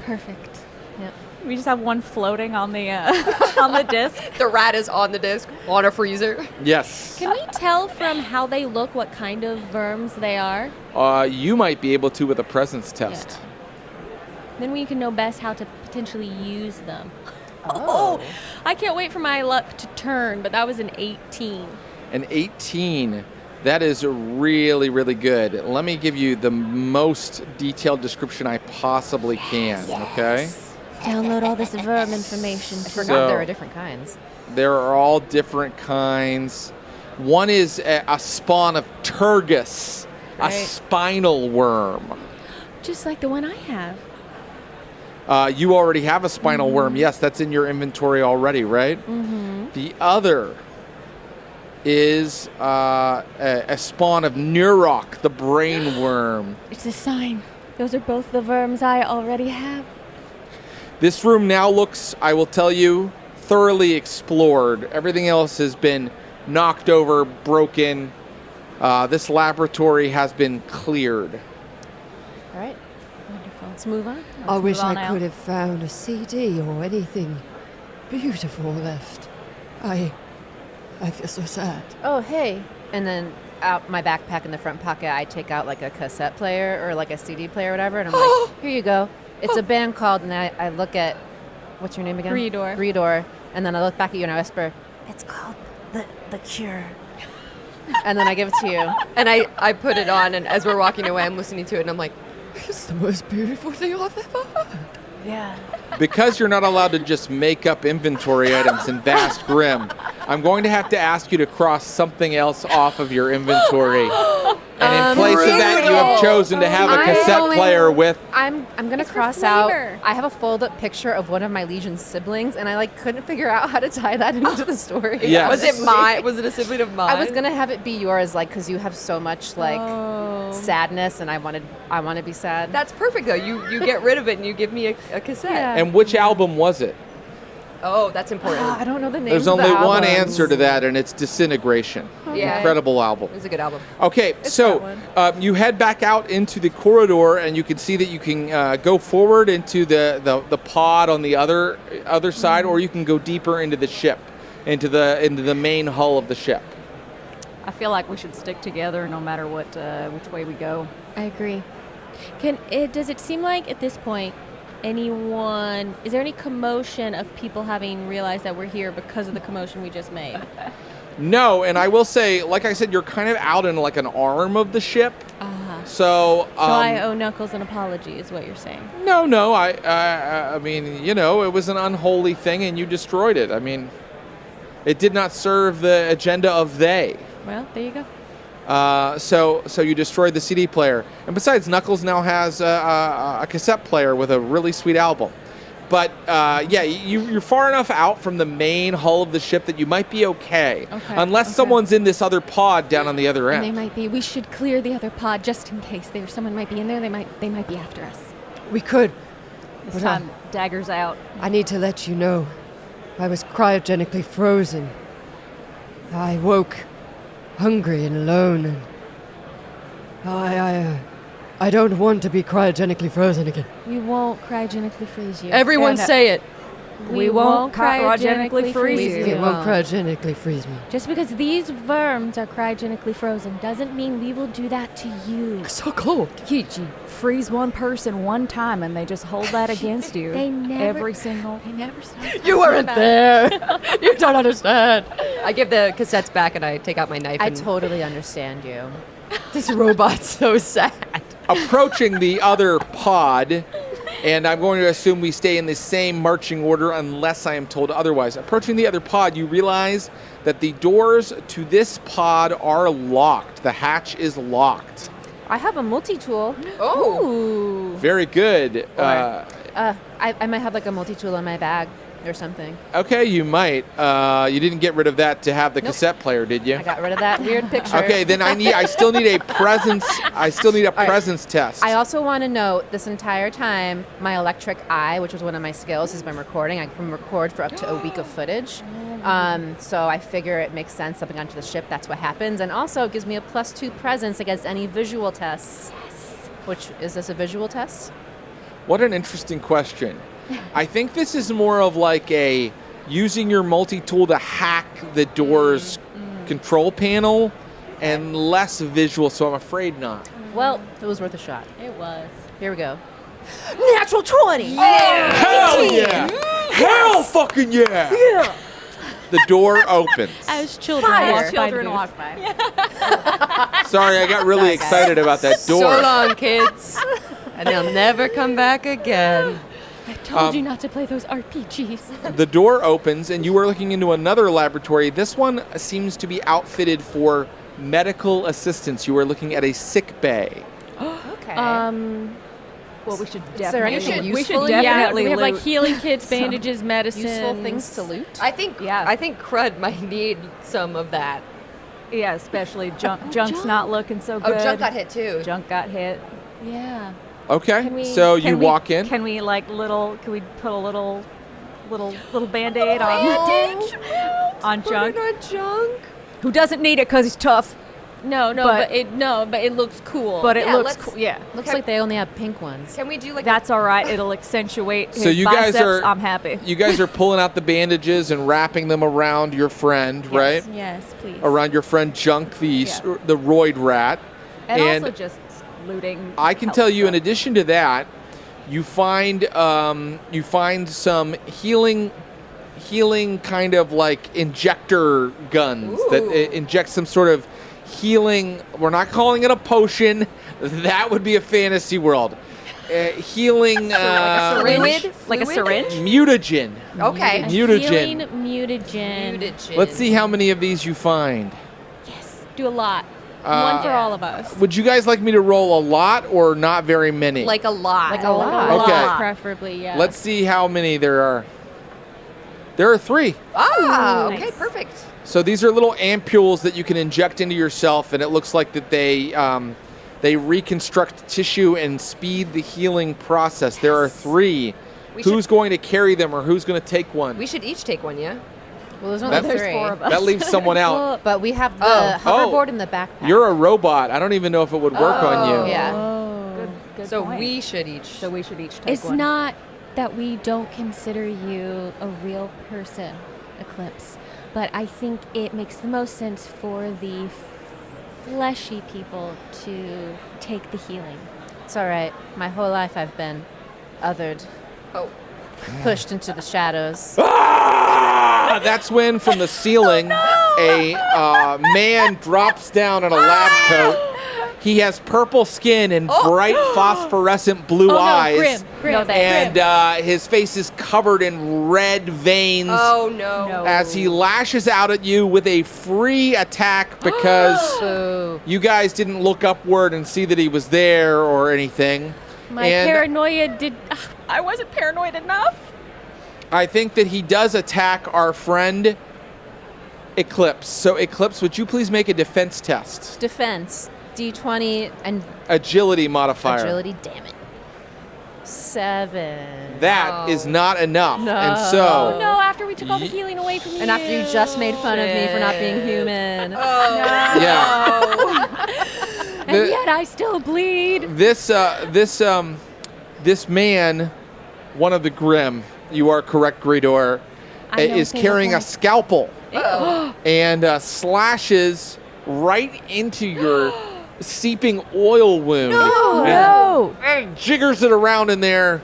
Perfect. Yep. We just have one floating on the on the disc. the rat is on the disc, on a freezer. Yes. Can we tell from how they look what kind of verms they are? You might be able to with a presence test. Then we can know best how to potentially use them. Oh. I can't wait for my luck to turn, but that was an 18. An 18. That is really, really good. Let me give you the most detailed description I possibly can, okay? Download all this verm information. I forgot So- there are different kinds. There are all different kinds. One is a spawn of Turgus, a Right. spinal worm. Just like the one I have. You already have a spinal worm. Yes, that's in your inventory already, right? Mm-hmm. The other is a spawn of Nurok, the brain worm. It's a sign. Those are both the verms I already have. This room now looks, I will tell you, thoroughly explored. Everything else has been knocked over, broken. This laboratory has been cleared. All right. Wonderful. Let's move on. I wish move on I now. could have found a CD or anything beautiful left. I feel so sad. Oh, hey. And then out my backpack in the front pocket, I take out like a cassette player or like a CD player or whatever, and I'm like, here you go. It's a band called, and I look at, what's your name again? Greedor. Greedor. And then I look back at you and I whisper, it's called The Cure. And then I give it to you. And I put it on, and as we're walking away, I'm listening to it, and I'm like, it's the most beautiful thing I've ever heard. Yeah. Because you're not allowed to just make up inventory items in Vast Grimm, I'm going to have to ask you to cross something else off of your inventory. And in place of that, you have chosen to have a cassette player with... I'm gonna It's for cross out. flavor. I have a fold-up picture of one of my Legion's siblings, and I like couldn't figure out how to tie that into the story. Yes. Was it mine? Was it a sibling of mine? I was gonna have it be yours, like, because you have so much like sadness, and I want to be sad. That's perfect, though. You get rid of it, and you give me a cassette. Yeah. And which album was it? Oh, that's important. I don't know the name. There's only one answer to that, and it's Disintegration. Yeah. Incredible album. It was a good album. Okay, so you head back out into the corridor, and you can see that you can go forward into the pod on the other side, or you can go deeper into the ship, into the main hull of the ship. I feel like we should stick together no matter what which way we go. I agree. Does it seem like at this point, is there any commotion of people having realized that we're here because of the commotion we just made? No, and I will say, like I said, you're kind of out in like an arm of the ship. So I owe Knuckles an apology, is what you're saying. No. I mean, you know, it was an unholy thing, and you destroyed it. I mean, it did not serve the agenda of they. Well, there you go. So you destroyed the CD player, and besides, Knuckles now has a cassette player with a really sweet album. But yeah, you're far enough out from the main hull of the ship that you might be okay. Unless someone's in this other pod down on the other end. And they might be. We should clear the other pod just in case someone might be in there. They might be after us. We could. This time, daggers out. I need to let you know, I was cryogenically frozen. I woke hungry and alone, and I don't want to be cryogenically frozen again. We won't cryogenically freeze you. Everyone say it. We won't cryogenically freeze you. It won't cryogenically freeze me. Just because these worms are cryogenically frozen doesn't mean we will do that to you. So cold. You freeze one person one time and they just hold that against you. They never You weren't there. You don't understand. I give the cassettes back and I take out my knife. I totally understand you. This robot's so sad. Approaching the other pod, and I'm going to assume we stay in the same marching order unless I am told otherwise. Approaching the other pod, you realize that the doors to this pod are locked. The hatch is locked. I have a multi-tool. Oh. Very good. I might have like a multi-tool in my bag or something. Okay, you might. You didn't get rid of that to have the cassette player, did you? I got rid of that weird picture. Okay, then I still need a presence. I still need a presence test. I also want to note this entire time, my electric eye, which was one of my skills, has been recording. I can record for up to a week of footage. So I figure it makes sense stepping onto the ship. That's what happens. And also it gives me a +2 presence against any visual tests. Which, is this a visual test? What an interesting question. I think this is more of like a using your multi-tool to hack the door's control panel and less visual, so I'm afraid not. Well, it was worth a shot. It was. Here we go. Natural 20! Hell yeah! Hell fucking yeah! Yeah! The door opens. As children walk by. Sorry, I got really excited about that door. So long, kids. And they'll never come back again. I told you not to play those RPGs. The door opens, and you are looking into another laboratory. This one seems to be outfitted for medical assistance. You are looking at a sick bay. Okay. Well, we should Is there anything definitely. useful? We should definitely we have like loot. healing kits, bandages, medicine. Useful things to loot? I think Crud might need some of that. Yeah, especially Junk's not looking so good. Oh, Junk got hit too. Junk got hit. Yeah. Okay, so you walk in. Can we Can we put a little Band-Aid on Junk? On Junk. Who doesn't need it because he's tough. But it looks cool. But it Yeah, looks let's- cool. Yeah, Looks like they only have pink ones. Can we do like that's all right. It'll accentuate his So you guys biceps. are. I'm happy. You guys are pulling out the bandages and wrapping them around your friend, right? Yes, please. Around your friend Junk, the roid rat. and also just looting. I can tell you, in addition to that, you find some healing kind of like injector guns that inject some sort of healing. We're not calling it a potion. That would be a fantasy world. Healing like a syringe. Mutagen. Okay. Healing Mutagen. mutagen. Let's see how many of these you find. Yes. Do a lot. One for all of us. Would you guys like me to roll a lot or not very many? Like a lot. Like a lot. A Okay. lot, preferably, yeah. Let's see how many there are. There are 3. Ah, okay, Nice. perfect. So these are little ampules that you can inject into yourself, and it looks like that they reconstruct tissue and speed the healing process. There are 3. Who's going to carry them, or who's going to take one? We should each take one, yeah? Well, there's only There's 3. 4 of us. That leaves someone out. Well, But we have the Oh. hoverboard in the backpack. You're a robot. I don't even know if it would work on you. Yeah. oh. Good So point. we should each. So we should each take It's one. not that we don't consider you a real person, Eclipse, but I think it makes the most sense for the fleshy people to take the healing. It's all right. My whole life I've been othered, Oh. pushed into the shadows. Ah! That's when from the ceiling a man drops down in a lab coat. He has purple skin and bright phosphorescent blue eyes. Grimm. And his face is covered in red veins. Oh, no. As he lashes out at you with a free attack because you guys didn't look upward and see that he was there or anything. My paranoia I wasn't paranoid enough. I think that he does attack our friend Eclipse. So Eclipse, would you please make a defense test? Defense. D20 and Agility modifier. agility, damn it. 7. That is not enough. No. And so Oh, no, after we took all the healing away from you. And after you just made fun of me for not being human. yeah. And yet I still bleed. This man, one of the Grimm, you are correct, Gridor, I know is things carrying a like- scalpel and slashes right into your seeping oil wound. No. And jiggers it around in there,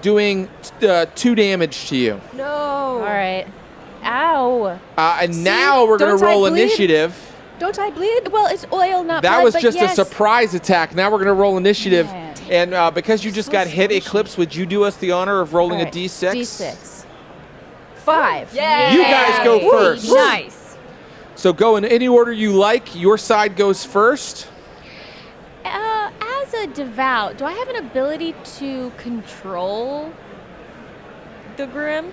doing 2 damage to you. No. All right. Ow. And now we're going don't to roll I bleed? initiative. Don't I bleed? Well, it's oil, not That blood, was but just yes. a surprise attack. Now we're going to roll initiative. Man. And because you just got hit, Eclipse, would you do us the honor of rolling All right. a D6? D6. 5. Yay. You guys go Woo. first. Nice. So go in any order you like. Your side goes first. As a devout, do I have an ability to control the Grimm?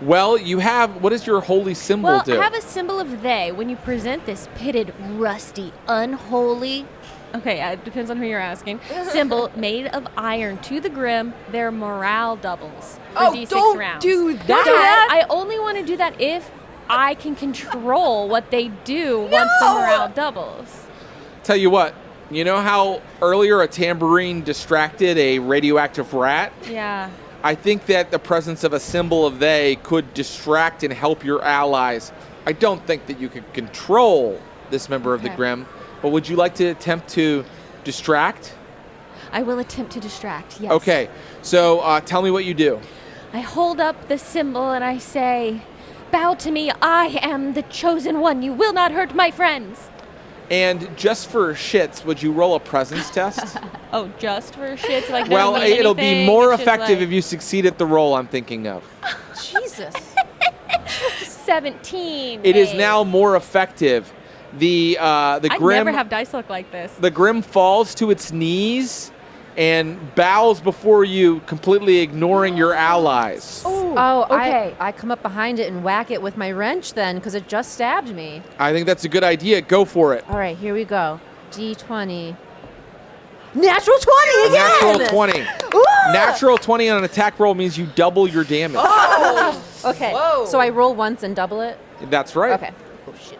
Well, you have, what does your holy symbol Well, do? I have a symbol of they. When you present this pitted, rusty, unholy, okay, it depends on who you're asking, symbol made of iron to the Grimm, their morale doubles for D6 don't rounds. do Dad, that. I only want to do that if I can control what they do once the morale doubles. Tell you what, you know how earlier a tambourine distracted a radioactive rat? Yeah. I think that the presence of a symbol of they could distract and help your allies. I don't think that you could control this member of the Okay. Grimm, but would you like to attempt to distract? I will attempt to distract, yes. Okay, so tell me what you do. I hold up the symbol and I say, bow to me, I am the chosen one. You will not hurt my friends. And just for shits, would you roll a presence test? Oh, just for shits? Like, Well, doesn't mean it'll be anything, more it's just effective like if you succeed at the roll I'm thinking of. Jesus. 17. It is Hey. now more effective. The I Grimm, never have dice luck like this. the Grimm falls to its knees and bows before you, completely ignoring your allies. Oh, okay. I come up behind it and whack it with my wrench then because it just stabbed me. I think that's a good idea. Go for it. All right, here we go. D20. Natural 20 again! Natural 20. Natural 20 on an attack roll means you double your damage. Okay, Whoa. so I roll once and double it? That's right. Okay. Oh, shit.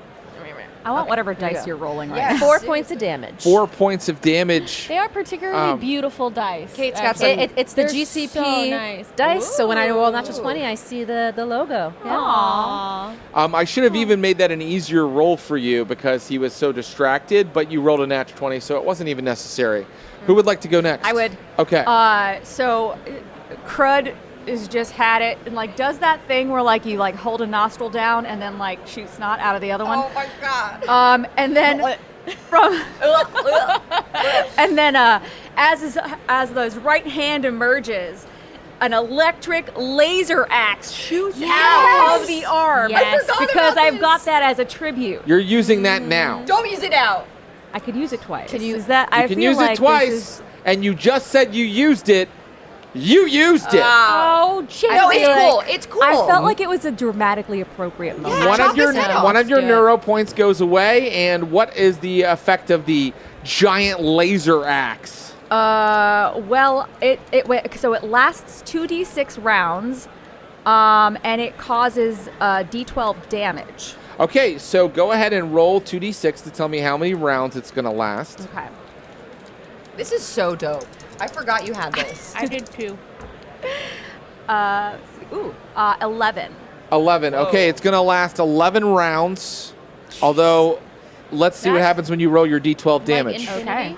I want whatever here we dice go. you're rolling right Yes. now. 4 points of damage. 4 points of damage. They are particularly beautiful dice. Kate's got actually. some- It's the They're GCP so nice. dice, so when I roll natural 20, I see the logo. Yeah. Aww. I should have even made that an easier roll for you because he was so distracted, but you rolled a natural 20, so it wasn't even necessary. Who would like to go next? I would. Okay. So Crud is just had it and like does that thing where like you like hold a nostril down and then like shoot snot out of the other one. Oh my god. And then from and then as those right hand emerges, an electric laser axe shoots out of the arm. Yes. I forgot Because about I've this. got that as a tribute. You're using that now. Don't use it out. I could use it twice. Can you- Is that You I can feel use like it twice, this is- and you just said you used it. You used it. Oh, Jay. No, I it's feel cool. like- It's cool. I felt like it was a dramatically appropriate moment. Yeah, chop his head off. one of your Good. neuro points goes away, and what is the effect of the giant laser axe? Well, so it lasts 2d6 rounds, and it causes d12 damage. Okay, so go ahead and roll 2d6 to tell me how many rounds it's going to last. Okay. This is so dope. I forgot you had this. I did too. 11. 11. Okay, it's going to last 11 rounds. Although, let's see what That's happens when you roll your d12 damage. Like infinity. Okay.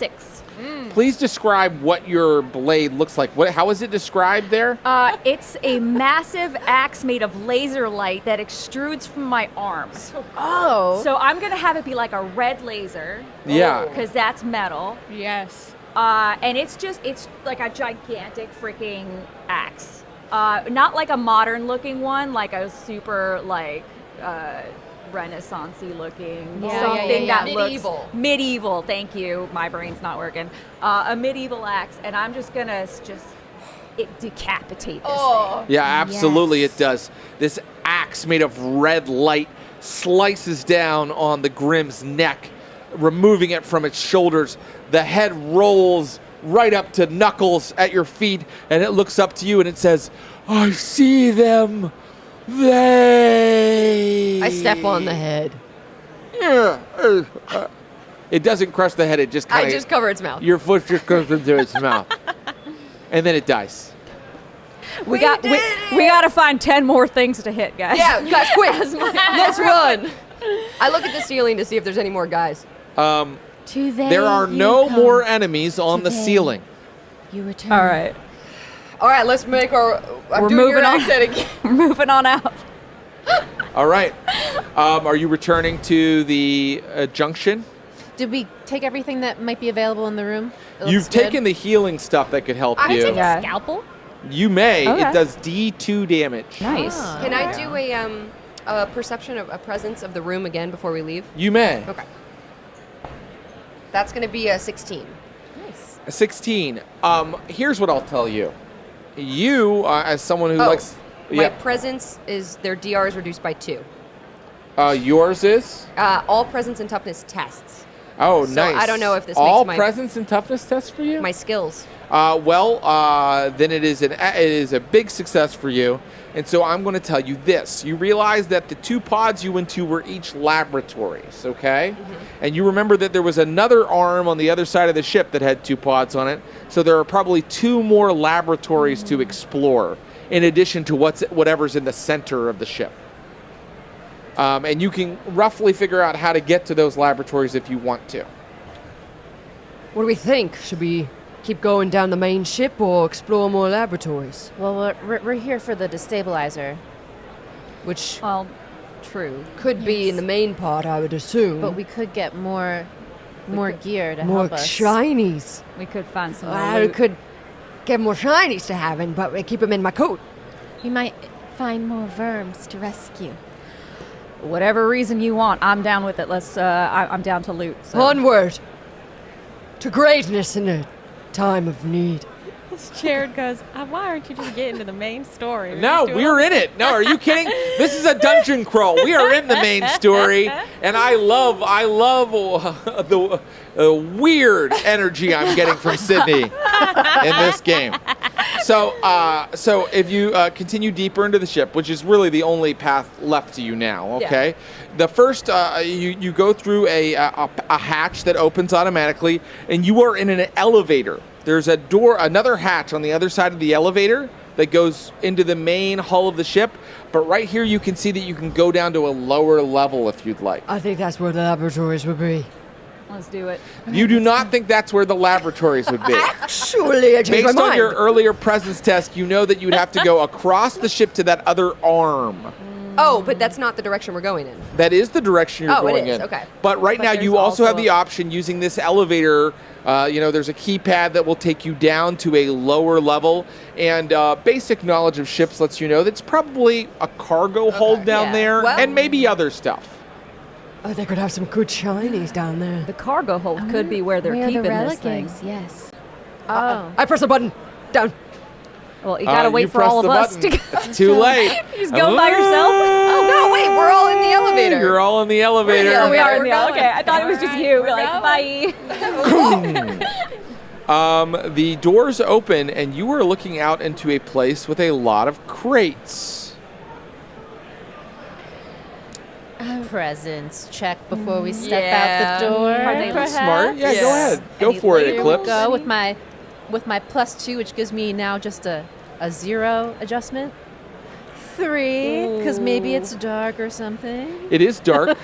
6. Please describe what your blade looks like. How is it described there? It's a massive axe made of laser light that extrudes from my arms. Oh. So I'm going to have it be like a red laser. Yeah. Because that's metal. Yes. And it's like a gigantic freaking axe. Not like a modern looking one, like a super like Renaissance-y looking something that Medieval. looks medieval. Thank you. My brain's not working. A medieval axe, and I'm just gonna decapitate this thing. Yeah, absolutely Yes. it does. This axe made of red light slices down on the Grimm's neck, removing it from its shoulders. The head rolls right up to Knuckles at your feet, and it looks up to you and it says, "I see them. They." I step on the head. Yeah. It doesn't crush the head. It just kind I of. just cover its mouth. Your foot just goes into its mouth, and then it dies. We got to find 10 more things to hit, guys. Yeah, guys, quick. Let's run. I look at the ceiling to see if there's any more guys. There are no more enemies on the ceiling. You return. All right. All right, let's make our. I'm We're doing your moving on. accent again. We're moving on out. All right. Are you returning to the junction? Did we take everything that might be available in the room? It looks You've good. taken the healing stuff that could help I you. take Yeah. a scalpel. You may. Okay. It does D2 damage. Nice. Can I do a perception of a presence of the room again before we leave? You may. Okay. That's going to be a 16. Nice. A 16. Here's what I'll tell you. You, as someone who likes. My presence is their DR is reduced by 2. Yours is? All presence and toughness tests. Oh, So nice. I don't know if this all makes my- presence and toughness tests for you? My skills. Then it is a big success for you. And so I'm going to tell you this. You realize that the 2 pods you went to were each laboratories, okay? Mm-hmm. And you remember that there was another arm on the other side of the ship that had 2 pods on it. So there are probably 2 more laboratories to explore, in addition to whatever's in the center of the ship. And you can roughly figure out how to get to those laboratories if you want to. What do we think? Should we keep going down the main ship or explore more laboratories? Well, we're here for the destabilizer, Which Well, true. could be in the main pod, I would assume. but we could get more gear to more help us. shinies. We could find some more I loot. could get more shinies to have, but I keep them in my coat. We might find more verms to rescue. Whatever reason you want, I'm down with it. I'm down to loot. So. Onward to greatness in a time of need. Jared goes, why aren't you just getting to the main story? No, we're in it. No, are you kidding? This is a dungeon crawl. We are in the main story, and I love the weird energy I'm getting from Sydney in this game. So if you continue deeper into the ship, which is really the only path left to you now, okay? The first, you go through a hatch that opens automatically, and you are in an elevator. There's a door, another hatch on the other side of the elevator that goes into the main hull of the ship. But right here, you can see that you can go down to a lower level if you'd like. I think that's where the laboratories would be. Let's do it. You do not think that's where the laboratories would be. Actually, I changed Based my on mind. your earlier presence test, you know that you would have to go across the ship to that other arm. Oh, but that's not the direction we're going in. That is the direction you're Oh, it going is, in. okay. But right But now, there's you also have also the option using this elevator. There's a keypad that will take you down to a lower level. And basic knowledge of ships lets you know that's probably a cargo hold down yeah. there Well- and maybe other stuff. Oh, they could have some good shinies down there. The cargo hold could be where they're keeping the this relic thing. is, yes. Oh. I press a button. Down. Well, you gotta You wait for press all of the us button. to go. It's too late. You just go by yourself? Oh, no, wait, we're all in the elevator. You're all in the elevator. Oh, we are in We're the going. okay. I thought it was just Alright, you. we're We're like, bye. The doors open, and you are looking out into a place with a lot of crates. Presence check before we step Yeah. out the door. Are they perhaps? Smart. Yeah, go Yes. ahead. Go Any for it, later Eclipse. Go with my +2, which gives me now just a 0 adjustment. 3, because maybe it's dark or something. It is dark.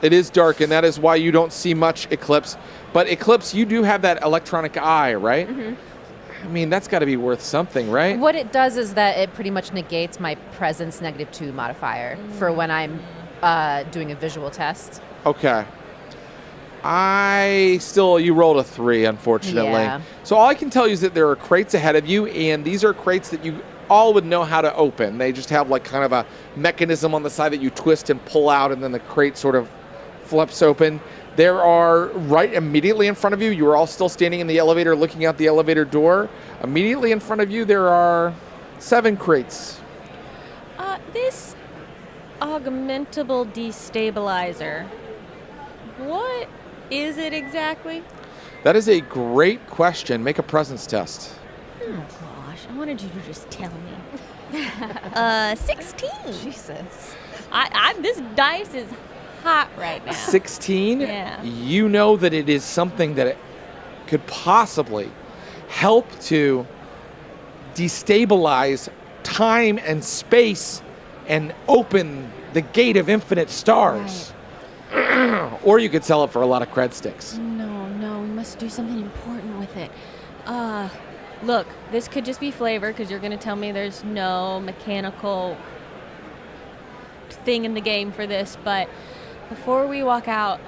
It is dark, and that is why you don't see much, Eclipse. But Eclipse, you do have that electronic eye, right? I mean, that's got to be worth something, right? What it does is that it pretty much negates my presence -2 modifier for when I'm doing a visual test. Okay. You rolled a 3, unfortunately. Yeah. So all I can tell you is that there are crates ahead of you, and these are crates that you all would know how to open. They just have like kind of a mechanism on the side that you twist and pull out, and then the crate sort of flips open. There are, right immediately in front of you, you are all still standing in the elevator looking out the elevator door. Immediately in front of you, there are 7 crates. This augmentable destabilizer, what is it exactly? That is a great question. Make a presence test. Oh gosh, I wanted you to just tell me. 16. Jesus. This dice is hot right now. 16? Yeah. You know that it is something that it could possibly help to destabilize time and space and open the gate of infinite stars. Or you could sell it for a lot of cred sticks. No, we must do something important with it. Look, this could just be flavor because you're going to tell me there's no mechanical thing in the game for this, but before we walk out,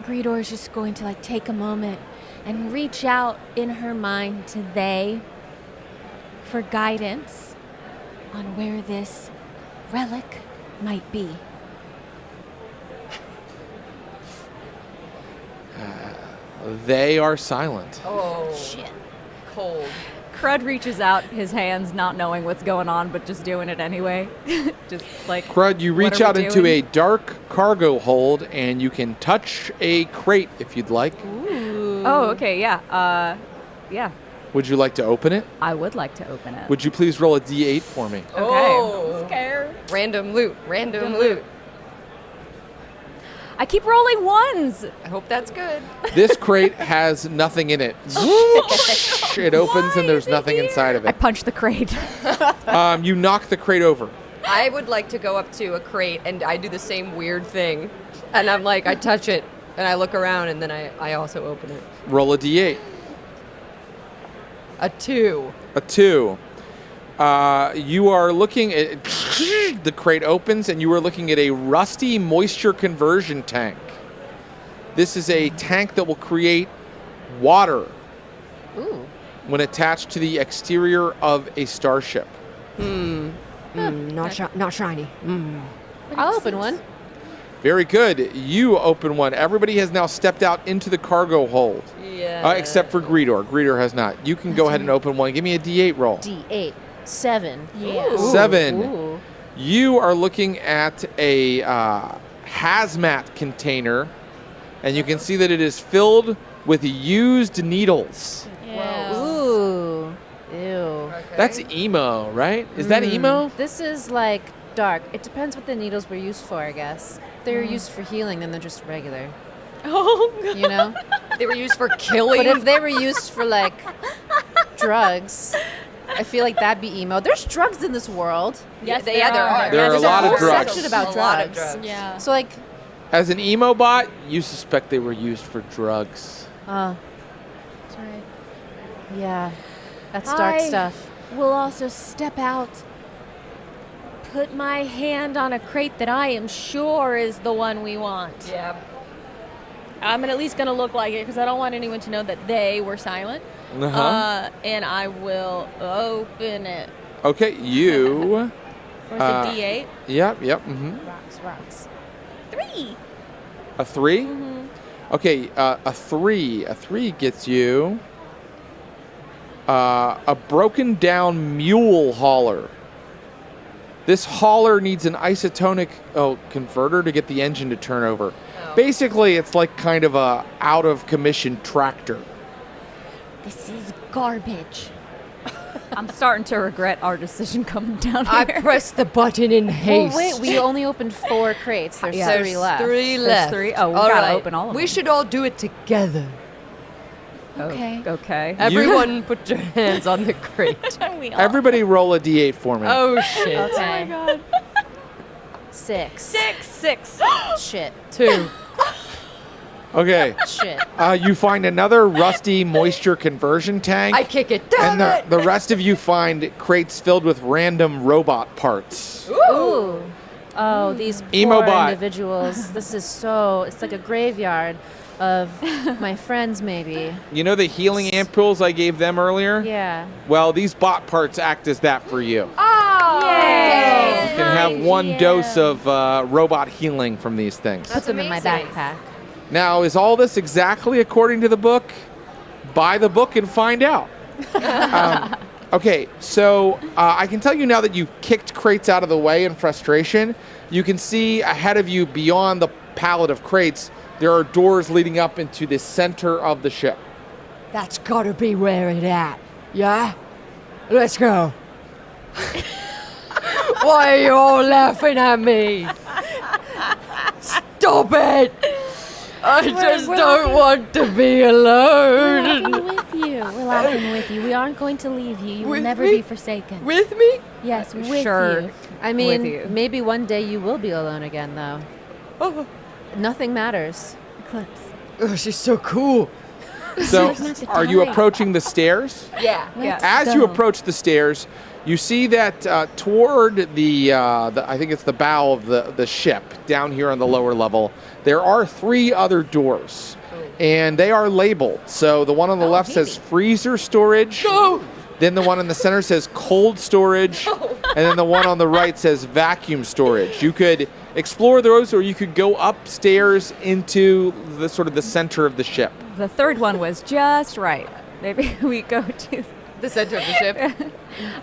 Greedor is just going to take a moment and reach out in her mind to they for guidance on where this relic might be. They are silent. Oh, Shit. cold. Crud reaches out his hands, not knowing what's going on, but just doing it anyway. Just like Crud, you what reach are we out into doing? a dark cargo hold, and you can touch a crate if you'd like. Ooh. Oh, okay, yeah. Yeah, Would you like to open it? I would like to open it. Would you please roll a d8 for me? Okay. Oh. Scared. Random loot. Random loot. I keep rolling ones. I hope that's good. This crate has nothing in it. It opens and there's nothing inside of I it. punch the crate. You knock the crate over. I would like to go up to a crate and I do the same weird thing. And I'm like, I touch it and I look around and then I also open it. Roll a d8. A 2. A 2. You are looking at the crate opens and you are looking at a rusty moisture conversion tank. This is a tank that will create water when attached to the exterior of a starship. Not shiny. I'll open one. Very good. You open one. Everybody has now stepped out into the cargo hold. Yeah. Except for Greedor. Greedor has not. You can go ahead and open one. Give me a D8 roll. D8. 7. Yeah. 7. Ooh. You are looking at a hazmat container, and you can see that it is filled with used needles. Yeah. Ooh. Ew. That's emo, right? Is that emo? This is like dark. It depends what the needles were used for, I guess. If they were used for healing, then they're just regular. Oh, God. You know? They were used for killing. But if they were used for like drugs, I feel like that'd be emo. There's drugs in this world. Yes, there are. There are There's a lot of whole drugs. section about A lot of drugs. drugs. Yeah. So like, As an emo bot, you suspect they were used for drugs. that's right. Yeah, that's dark stuff. Will also step out, put my hand on a crate that I am sure is the one we want. Yeah. I'm at least going to look like it because I don't want anyone to know that they were silent. Uh-huh. And I will open it. Okay, you... Or is it D8? Yep. Rocks. 3. A 3? Mm-hmm. Okay, a 3. A 3 gets you a broken down mule hauler. This hauler needs an isotonic converter to get the engine to turn over. Oh. Basically, it's like kind of a out of commission tractor. This is garbage. I'm starting to regret our decision coming down I here. pressed the button in haste. Well, wait, we only opened 4 crates. There's 3 left. 3 There's left. 3. Oh, we All gotta right. open all of We them. should all do it together. Okay. Okay. Everyone put your hands on the crate. We all- Everybody roll a d8 for me. Oh, shit. Okay. God. 6. 6. Shit. 2. Okay. Shit. You find another rusty moisture conversion tank. I kick it. and Damn it! the rest of you find crates filled with random robot parts. Ooh. Oh, these poor Emobot. individuals. This is so, it's like a graveyard of my friends, maybe. You know the healing ampules I gave them earlier? Yeah. Well, these bot parts act as that for you. Oh! Yay! You can have one dose of robot healing from these things. Put them in my amazing. backpack. Now, is all this exactly according to the book? Buy the book and find out. Okay, so I can tell you now that you've kicked crates out of the way in frustration. You can see ahead of you, beyond the pallet of crates, there are doors leading up into the center of the ship. That's gotta be where it at. Yeah? Let's go. Why are you all laughing at me? Stop it! I just we're don't laughing. want to be We're alone. laughing with you. We're laughing with you. We aren't going to leave you. You will With never me? be forsaken. With me? Yes, with Sure. you. I With mean, you. maybe one day you will be alone again, though. Oh, Nothing matters. Eclipse. oh, she's so cool. So, There's not the are you time. approaching the stairs? Yeah. Yeah. As you approach the stairs, you see that toward the I think it's the bow of the ship, down here on the lower level, there are 3 other doors. And they are labeled. So the one on the left says freezer storage. Go! Then the one in the center says cold storage. And then the one on the right says vacuum storage. You could explore those, or you could go upstairs into the sort of the center of the ship. The third one was just right. Maybe we go to. The center of the ship?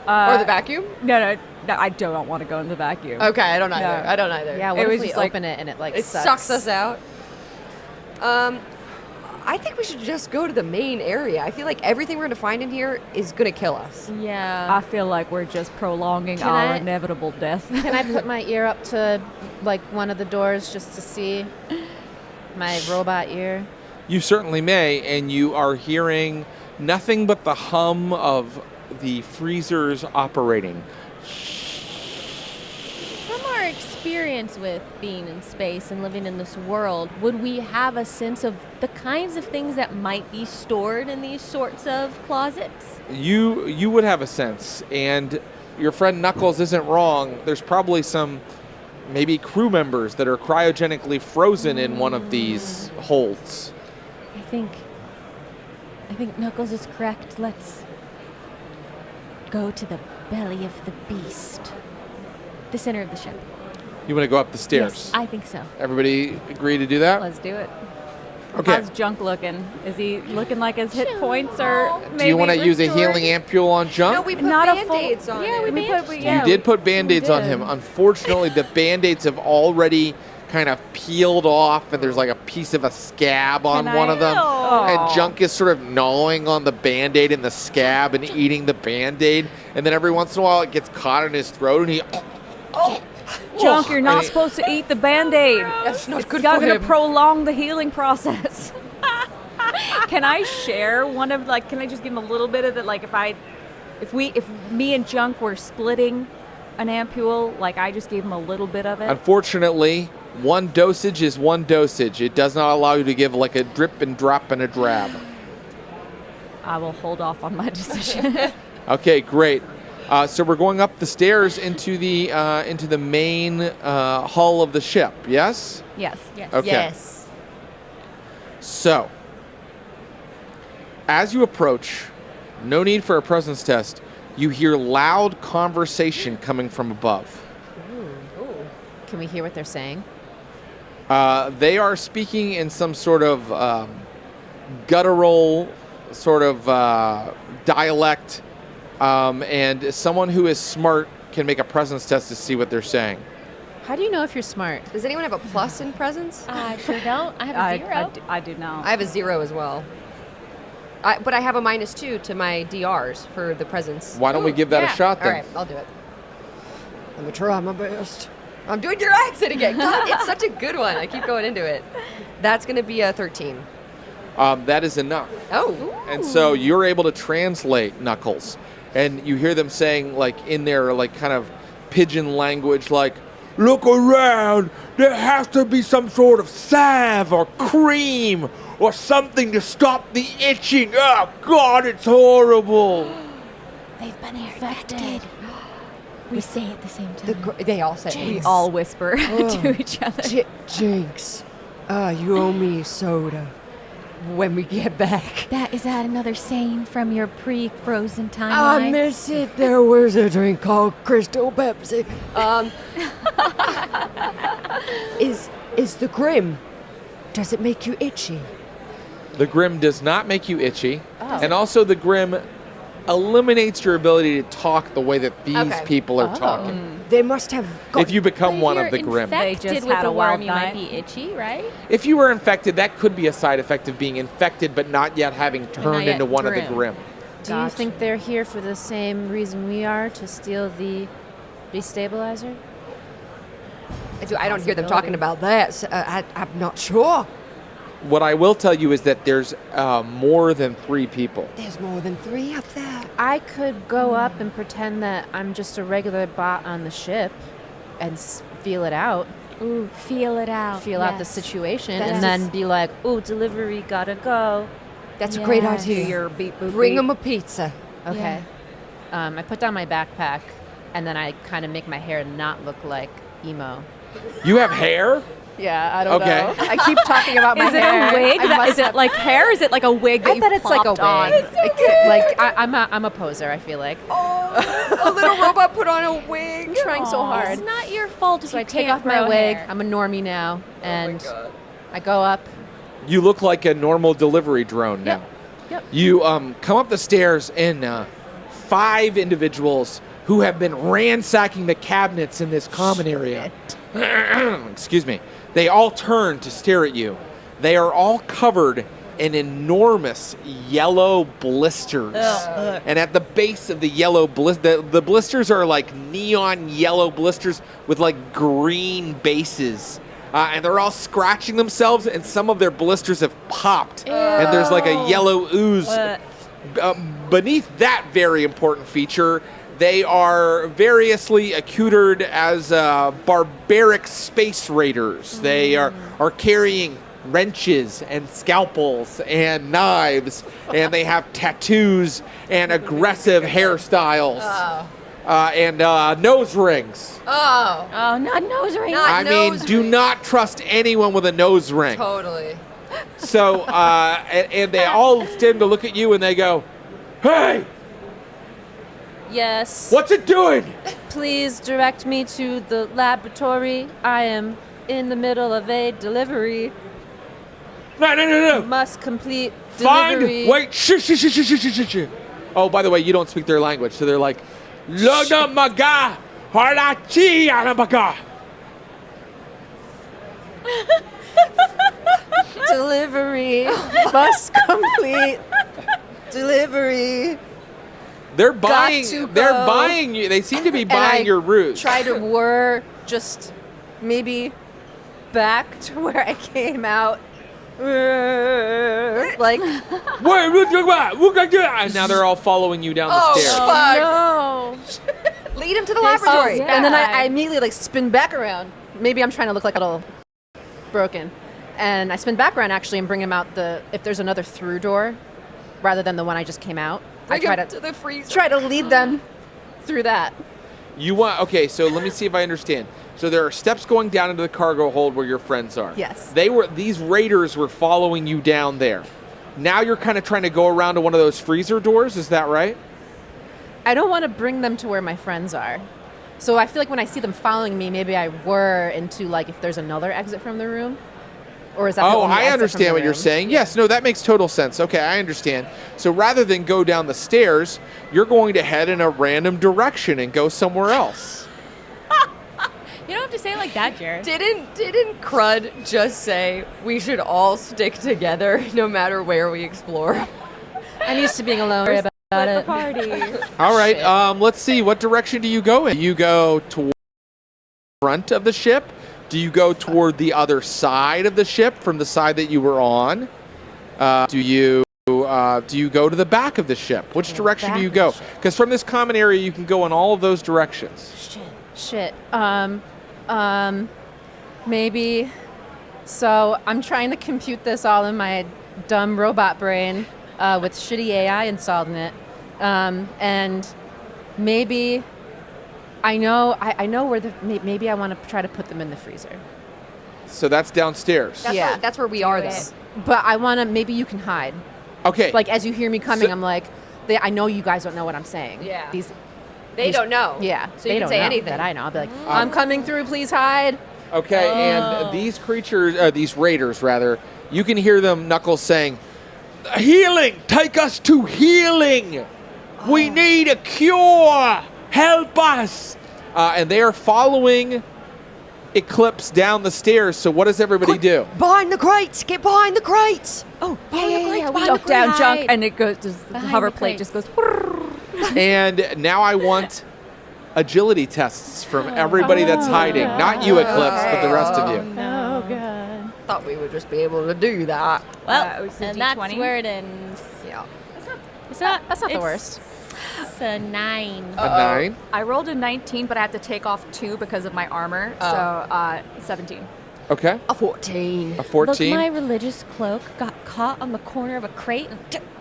Or the vacuum? No, I don't want to go in the vacuum. Okay, I don't either. No. I don't either. Yeah, It what was if we just like- open it and it like It sucks? sucks us out. I think we should just go to the main area. I feel like everything we're going to find in here is going to kill us. Yeah. I feel like we're just prolonging Can our I- inevitable death. Can I put my ear up to like one of the doors just to see my robot ear? You certainly may, and you are hearing nothing but the hum of the freezers operating. From our experience with being in space and living in this world, would we have a sense of the kinds of things that might be stored in these sorts of closets? You would have a sense, and your friend Knuckles isn't wrong. There's probably some maybe crew members that are cryogenically frozen in one of these holds. I think Knuckles is correct. Let's go to the belly of the beast. The center of the ship. You want to go up the stairs? Yes, I think so. Everybody agree to do that? Let's do it. Okay. How's Junk looking? Is he looking like his hit points are maybe Do you want to use a restored? healing ampule on Junk? No, we put Not a full- Band-Aids on Yeah, it. we put. You Yeah, did put Band-Aids on did. him. Unfortunately, the Band-Aids have already kind of peeled off, and there's like a piece of a scab on Can one I- of them. Oh. And Junk is sort of gnawing on the Band-Aid and the scab and eating the Band-Aid. And then every once in a while it gets caught in his throat, and he... Junk, you're not And he- supposed to eat the Band-Aid. That's not good It's for going to him. prolong the healing process. Can I share one of can I just give him a little bit of it? Like if me and Junk were splitting an ampule, like I just gave him a little bit of it. Unfortunately, one dosage is one dosage. It does not allow you to give like a drip and drop and a drab. I will hold off on my decision. Okay, great. So we're going up the stairs into the main hull of the ship. Yes. Yes. Yes. Okay. Yes. So, as you approach, no need for a presence test. You hear loud conversation coming from above. Can we hear what they're saying? They are speaking in some sort of guttural sort of dialect, and someone who is smart can make a presence test to see what they're saying. How do you know if you're smart? Does anyone have a plus in presence? I sure don't. I have a zero. I do not. I have a 0 as well. But I have a -2 to my DRs for the presence. Why don't we give that yeah. a shot All then? right, I'll do it. I'm gonna try my best. I'm doing your accent again. God, it's such a good one. I keep going into it. That's gonna be a 13. That is enough. Oh. And so you're able to translate Knuckles. And you hear them saying, like, in their, like, kind of pigeon language, like, look around. There has to be some sort of salve or cream or something to stop the itching. Oh, God, it's horrible. They've been infected. We say at the same time. They all say We all whisper to each other. Jinx. You owe me soda when we get back. Is that another saying from your pre-frozen I timeline? miss it. There was a drink called Crystal Pepsi. Is the Grimm? Does it make you itchy? The Grimm does not make you itchy. Oh. And also the Grimm eliminates your ability to talk the way that these Okay. people are talking. They must have got. If you become one If of the you're Grimm. They infected just with had a a wild worm, you might night. be itchy, right? If you were infected, that could be a side effect of being infected but not yet having turned yet into one of the Grimm. Grimm. Do you think they're here for the same reason we are, to steal the destabilizer? I don't hear them talking about that. So, I'm not sure. What I will tell you is that there's more than 3 people. There's more than 3 up there. I could go up and pretend that I'm just a regular bot on the ship and feel it out, Ooh, feel it out. feel out the Yes. situation, That's and then be like, "Ooh, delivery, gotta go." That's a great Yes. idea. Do your beep boop Bring beep. them a pizza. Okay. I put down my backpack, and then I kind of make my hair not look like emo. You have hair? Yeah, I don't Okay. know. I keep talking about my Is it hair. a wig? I must Is it like hair? Is it like a wig that I you bet it's like a plopped on? wig. I'm a poser. I feel like A little robot put on a wig. I'm trying so hard. It's not your fault if So you I take can't off my grow wig. hair. I'm a normie now, and I go up. You look like a normal delivery drone now. Yep. You come up the stairs and 5 individuals who have been ransacking the cabinets in this common area. Excuse me. They all turn to stare at you. They are all covered in enormous yellow blisters. And at the base of the yellow the blisters are like neon yellow blisters with like green bases. And they're all scratching themselves, and some of their blisters have popped. And there's like a yellow ooze. Beneath that very important feature, they are variously accoutred as barbaric space raiders. They are carrying wrenches and scalpels and knives, and they have tattoos and aggressive hairstyles and nose rings. Oh, Oh, not nose ring. Not I mean, nose do ring. not trust anyone with a nose ring. totally. So, and they all stand to look at you and they go, "Hey, Yes. what's it doing?" Please direct me to the laboratory. I am in the middle of a delivery. No. Must complete delivery. Wait, shh. Oh, by the way, you don't speak their language, so they're like, Loga maga, harachi arabaga. Delivery. Must complete delivery. They're buying. to They're go. buying you. They seem to be And buying I your ruse. Try to whir just maybe back to where I came out. Like, Wait, look at that. And now they're all following you down the stairs. fuck. no. Lead him to the laboratory. yeah. And then I immediately like spin back around. Maybe I'm trying to look like a little broken. And I spin back around actually and bring him out if there's another through door rather than the one I just came out. I try to the freezer. try to lead them through that. Okay, so let me see if I understand. So there are steps going down into the cargo hold where your friends are. Yes. These raiders were following you down there. Now you're kind of trying to go around to one of those freezer doors, is that right? I don't want to bring them to where my friends are. So I feel like when I see them following me, maybe I whir into like if there's another exit from the room. Or is that the Oh, only I exit from understand the what you're room? saying. Yes, no, that makes total sense. Okay, I understand. So rather than go down the stairs, you're going to head in a random direction and go somewhere else. You don't have to say it like that, Jared. Didn't Crud just say we should all stick together no matter where we explore? I'm used to being alone. Worry about it. Party. All right, let's see. What direction do you go in? You go toward the front of the ship? Do you go toward the other side of the ship from the side that you were on? Do you go to the back of the ship? Which direction do you go? Because from this common area, you can go in all of those directions. Shit. Maybe. So I'm trying to compute this all in my dumb robot brain with shitty AI installed in it. And maybe I know where maybe I want to try to put them in the freezer. So that's downstairs. That's where we are, though. But I want to, maybe you can hide. Okay. Like, as you hear me coming, I'm like, I know you guys don't know what I'm saying. Yeah. They don't know. Yeah. So they you can don't say know anything. that I know. I'll be like, I'm coming through, please hide. Okay, and these creatures, these raiders rather, you can hear them, Knuckles, saying, "Healing! Take us to healing! We need a cure! Help us!" And they are following Eclipse down the stairs, so what does everybody do? Behind the crates! Get behind the crates! Oh, behind the crates! we duck down junk, and it goes. The hover plate just goes. And now I want agility tests from everybody that's hiding. Not you, Eclipse, but the rest of you. Oh, God. Thought we would just be able to do that. Well, it's a and that's D20. where it ends. Yeah. That's not the worst. It's a 9. A 9. I rolled a 19, but I have to take off 2 because of my armor. So 17. Okay. A 14. A Look, 14. my religious cloak got caught on the corner of a crate.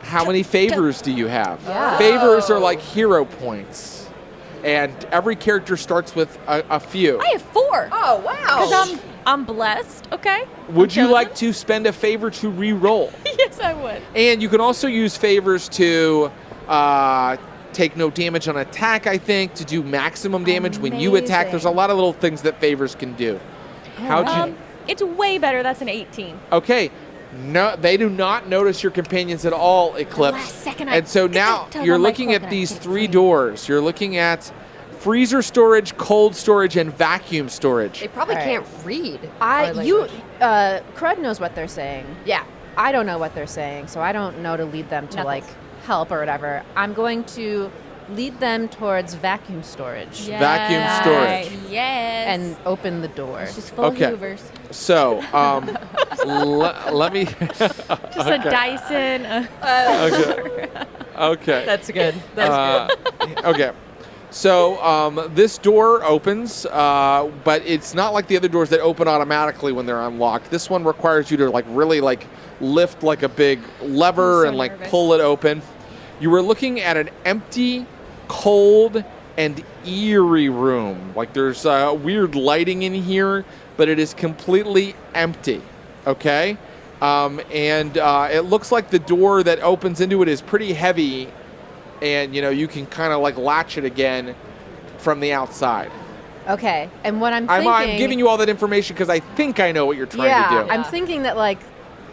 How many favors do you have? Yeah. Favors are like hero points. And every character starts with a few. I have 4. Oh, wow. Because I'm blessed, okay? Would you chosen. like to spend a favor to re-roll? Yes, I would. And you can also use favors to take no damage on attack, I think, to do maximum damage when you attack. There's a lot of little things that favors can do. How'd you... It's way better. That's an 18. Okay. No, they do not notice your companions at all, Eclipse. last second and so now tug you're on my looking cloak at and I these can't 3 see. doors. You're looking at freezer storage, cold storage, and vacuum storage. They probably All right. can't read. our language. Crud knows what they're saying. Yeah. I don't know what they're saying, so I don't know to lead them to Knuckles. like help or whatever. I'm going to lead them towards vacuum storage Vacuum storage. Yes. and open the door. It's just full Okay. of hoovers. So, let me... Just a Dyson. Okay. That's good. That's good. Okay. So this door opens, but it's not like the other doors that open automatically when they're unlocked. This one requires you to really lift like a big lever and nervous. pull it open. You were looking at an empty, cold, and eerie room. Like there's weird lighting in here, but it is completely empty. Okay? And it looks like the door that opens into it is pretty heavy, and you can kind of latch it again from the outside. Okay, and what I'm thinking... I'm giving you all that information because I think I know what you're trying to do. I'm thinking that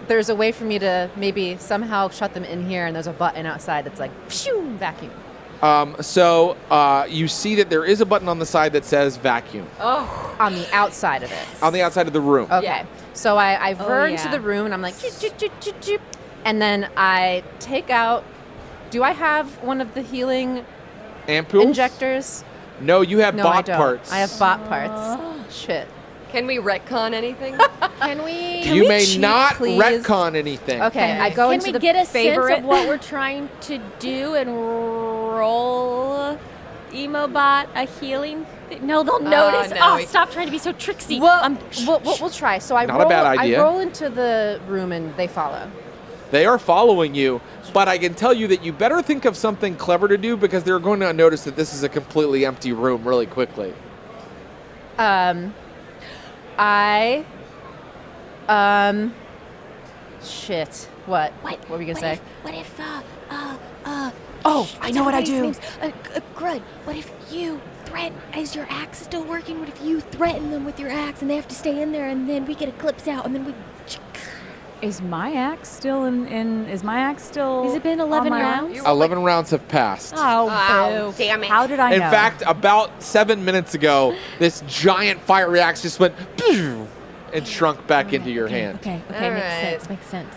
there's a way for me to maybe somehow shut them in here, and there's a button outside that's like, phew, vacuum. So you see that there is a button on the side that says vacuum. Oh, on the outside of it. On the outside of the room. Okay, Yeah. so I burn to yeah. the room, and I'm like, "Choop, choop, choop, choop, choop." And then I take out... Do I have one of the healing Ampoules? injectors? No, you have No, I bot don't. parts. I have bot parts. Shit. Can we retcon anything? Can we? You we may cheat, not please? retcon anything. Okay, I go Can into we the get a favorite. sense of what we're trying to do and roll Emobot a healing? No, they'll notice. no, we- Stop trying to be so tricksy. Well, we'll try. So I Not a roll. bad idea. I roll into the room and they follow. They are following you, but I can tell you that you better think of something clever to do because they're going to notice that this is a completely empty room really quickly. Shit. What? What were you gonna say? What if Oh, I know what I do. Grud, what if you threaten, is your axe still working? What if you threaten them with your axe and they have to stay in there and then we get Eclipse out and then we... Is my axe still is my axe still... Has it been on 11 my rounds? arm? 11 rounds have passed. Oh, boo. damn it. How did I In know? fact, about 7 minutes ago, this giant fiery axe just went "Pew!" and shrunk back into your hand. Okay, All makes sense.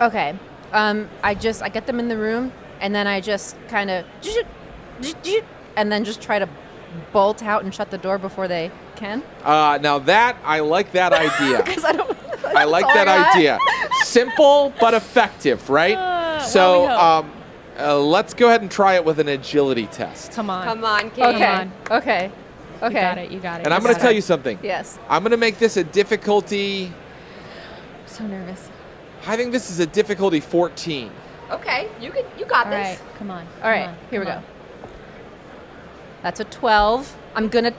Okay. I get them in the room and then I just kind of and then just try to bolt out and shut the door before they can. Now that, I like that idea. Because I don't. I like all I that got. idea. simple but effective, right? well, we hope. Let's go ahead and try it with an agility test. Come on. Come on, Kate. Okay. on. Okay. You got it. You got it. And I'm going to tell you something. Yes. I'm going to make this a difficulty. I'm so nervous. I think this is a difficulty 14. Okay, you got All this. right. Come on. All right. Here we go. That's a 12. I'm gonna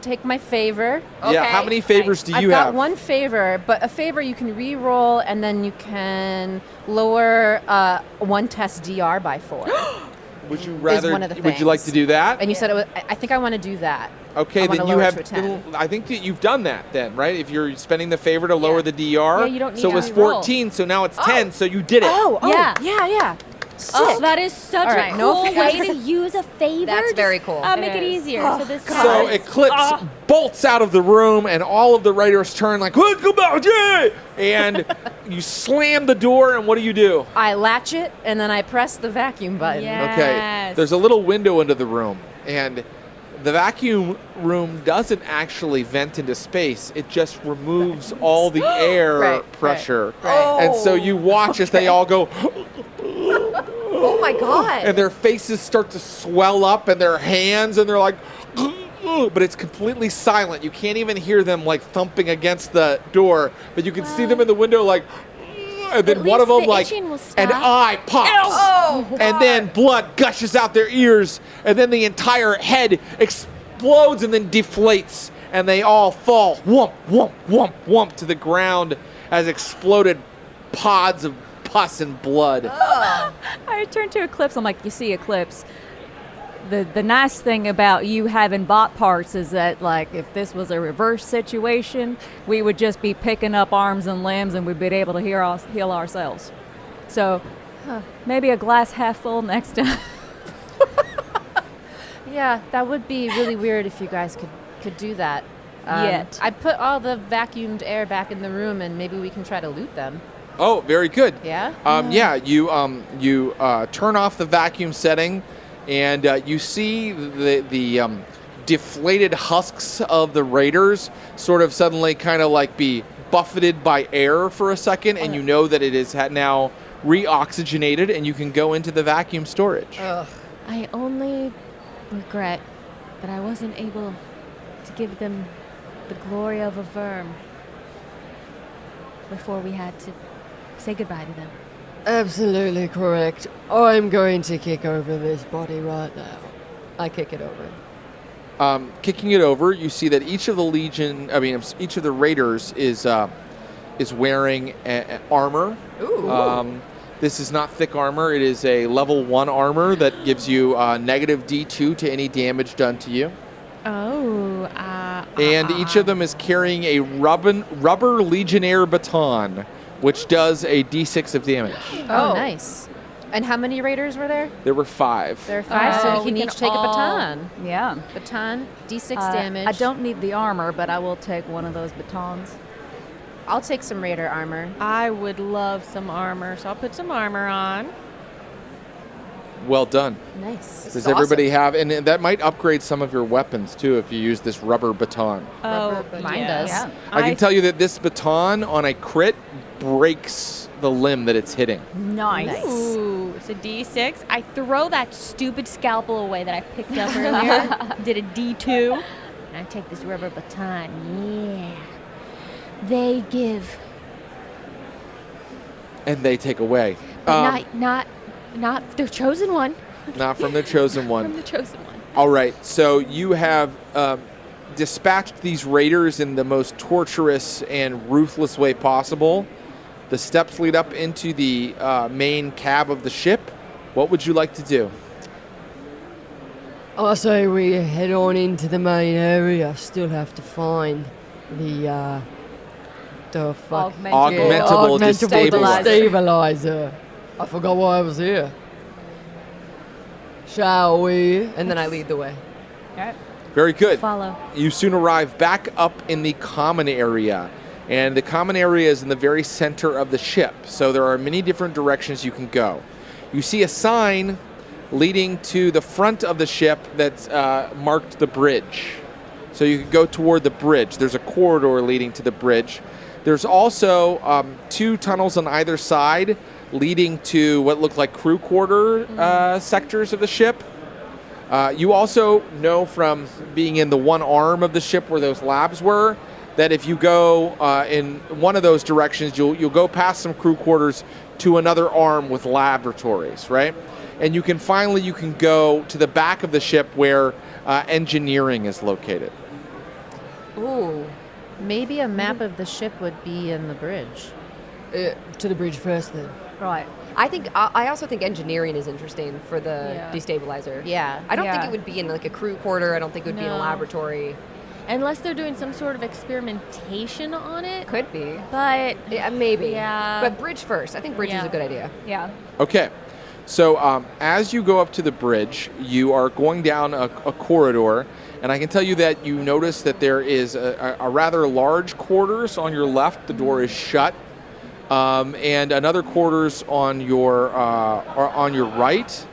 take my favor. Yeah. Okay. How many favors do I've you got have? one favor, but a favor you can re-roll and then you can lower one test DR by 4. Would you rather? one of the Would you like things. to do that? And you said it was, I think I want to do that. Okay, I wanna then you lower have. it to a 10. I think that you've done that then, right? If you're spending the favor to lower Yeah. the DR, Yeah, you don't need so it to was re-roll. 14, so now it's 10, so you did it. Yeah. yeah. Sick. Oh, that is such All right, a no cool favor. way to use a favor. That's very cool. Make it is. easier. So this So guy- Eclipse bolts out of the room, and all of the raiders turn like, "Let's go back, yeah!" And you slam the door, and what do? I latch it and then I press the vacuum button. Yeah. Okay, Yes. there's a little window into the room, and the vacuum room doesn't actually vent into space. It just removes all the air Right, pressure. right. And so you watch as they all go, Oh my god. and their faces start to swell up, and their hands, and they're like, but it's completely silent. You can't even hear them like thumping against the door, but you can see them in the window like, and then At one of least them the like, itching will an stop. eye pops, Oh, and then blood gushes out their ears, and then the entire head explodes and then deflates, and they all fall whomp, whomp, whomp, whomp to the ground as exploded pods of pus and blood. I turned to Eclipse. I'm like, you see, Eclipse. The nice thing about you having bot parts is that, like, if this was a reverse situation, we would just be picking up arms and limbs, and we'd be able to heal ourselves. So maybe a glass half full next time. Yeah, that would be really weird if you guys could do that. Yet. I put all the vacuumed air back in the room and maybe we can try to loot them. Oh, very good. Yeah? You turn off the vacuum setting, and you see the deflated husks of the raiders sort of suddenly kind of like be buffeted by air for a second, and you know that it is now reoxygenated, and you can go into the vacuum storage. I only regret that I wasn't able to give them the glory of a verm before we had to say goodbye to them. Absolutely correct. I'm going to kick over this body right now. I kick it over. Kicking it over, you see that each of the raiders is wearing armor. Ooh. This is not thick armor. It is a level 1 armor that gives you negative D2 to any damage done to you. Oh. And each of them is carrying a rubber Legionnaire baton, which does a D6 of damage. Oh, nice. And how many raiders were there? There were 5. There are 5, so we can each take a all- baton. Yeah. Baton, D6 damage. I don't need the armor, but I will take one of those batons. I'll take some raider armor. I would love some armor, so I'll put some armor on. Well done. Nice. Does everybody have, and that might upgrade some of your weapons too if you use this rubber baton. Oh, Mine yeah. does. Yeah. I can tell you that this baton on a crit breaks the limb that it's hitting. Nice. Ooh, it's a D6. I throw that stupid scalpel away that I picked up earlier. Did a D2. And I take this rubber baton. Yeah. They give. And they take away. But not the chosen one. Not from the chosen one. From the chosen one. All right, so you have dispatched these raiders in the most torturous and ruthless way possible. The steps lead up into the main cab of the ship. What would you like to do? I say we head on into the main area. Still have to find the Augmentable destabilizer. I forgot why I was here. Shall we? And then I lead the way. All right. Very good. Follow. You soon arrive back up in the common area. And the common area is in the very center of the ship. So there are many different directions you can go. You see a sign leading to the front of the ship that's marked the bridge. So you can go toward the bridge. There's a corridor leading to the bridge. There's also 2 tunnels on either side leading to what look like crew quarter sectors of the ship. You also know from being in the one arm of the ship where those labs were that if you go in one of those directions, you'll go past some crew quarters to another arm with laboratories, right? And you can go to the back of the ship where engineering is located. Ooh. Maybe a map of the ship would be in the bridge. To the bridge first, then. Right. I also think engineering is interesting for the destabilizer. Yeah. I don't think it would be in like a crew quarter. I don't think it would be in a laboratory. Unless they're doing some sort of experimentation on it. Could be. But yeah, maybe. Yeah. But bridge first. I think bridge is a good idea. Yeah. Okay. So as you go up to the bridge, you are going down a corridor, and I can tell you that you notice that there is a rather large quarters on your left. The door is shut. And another quarters on your right,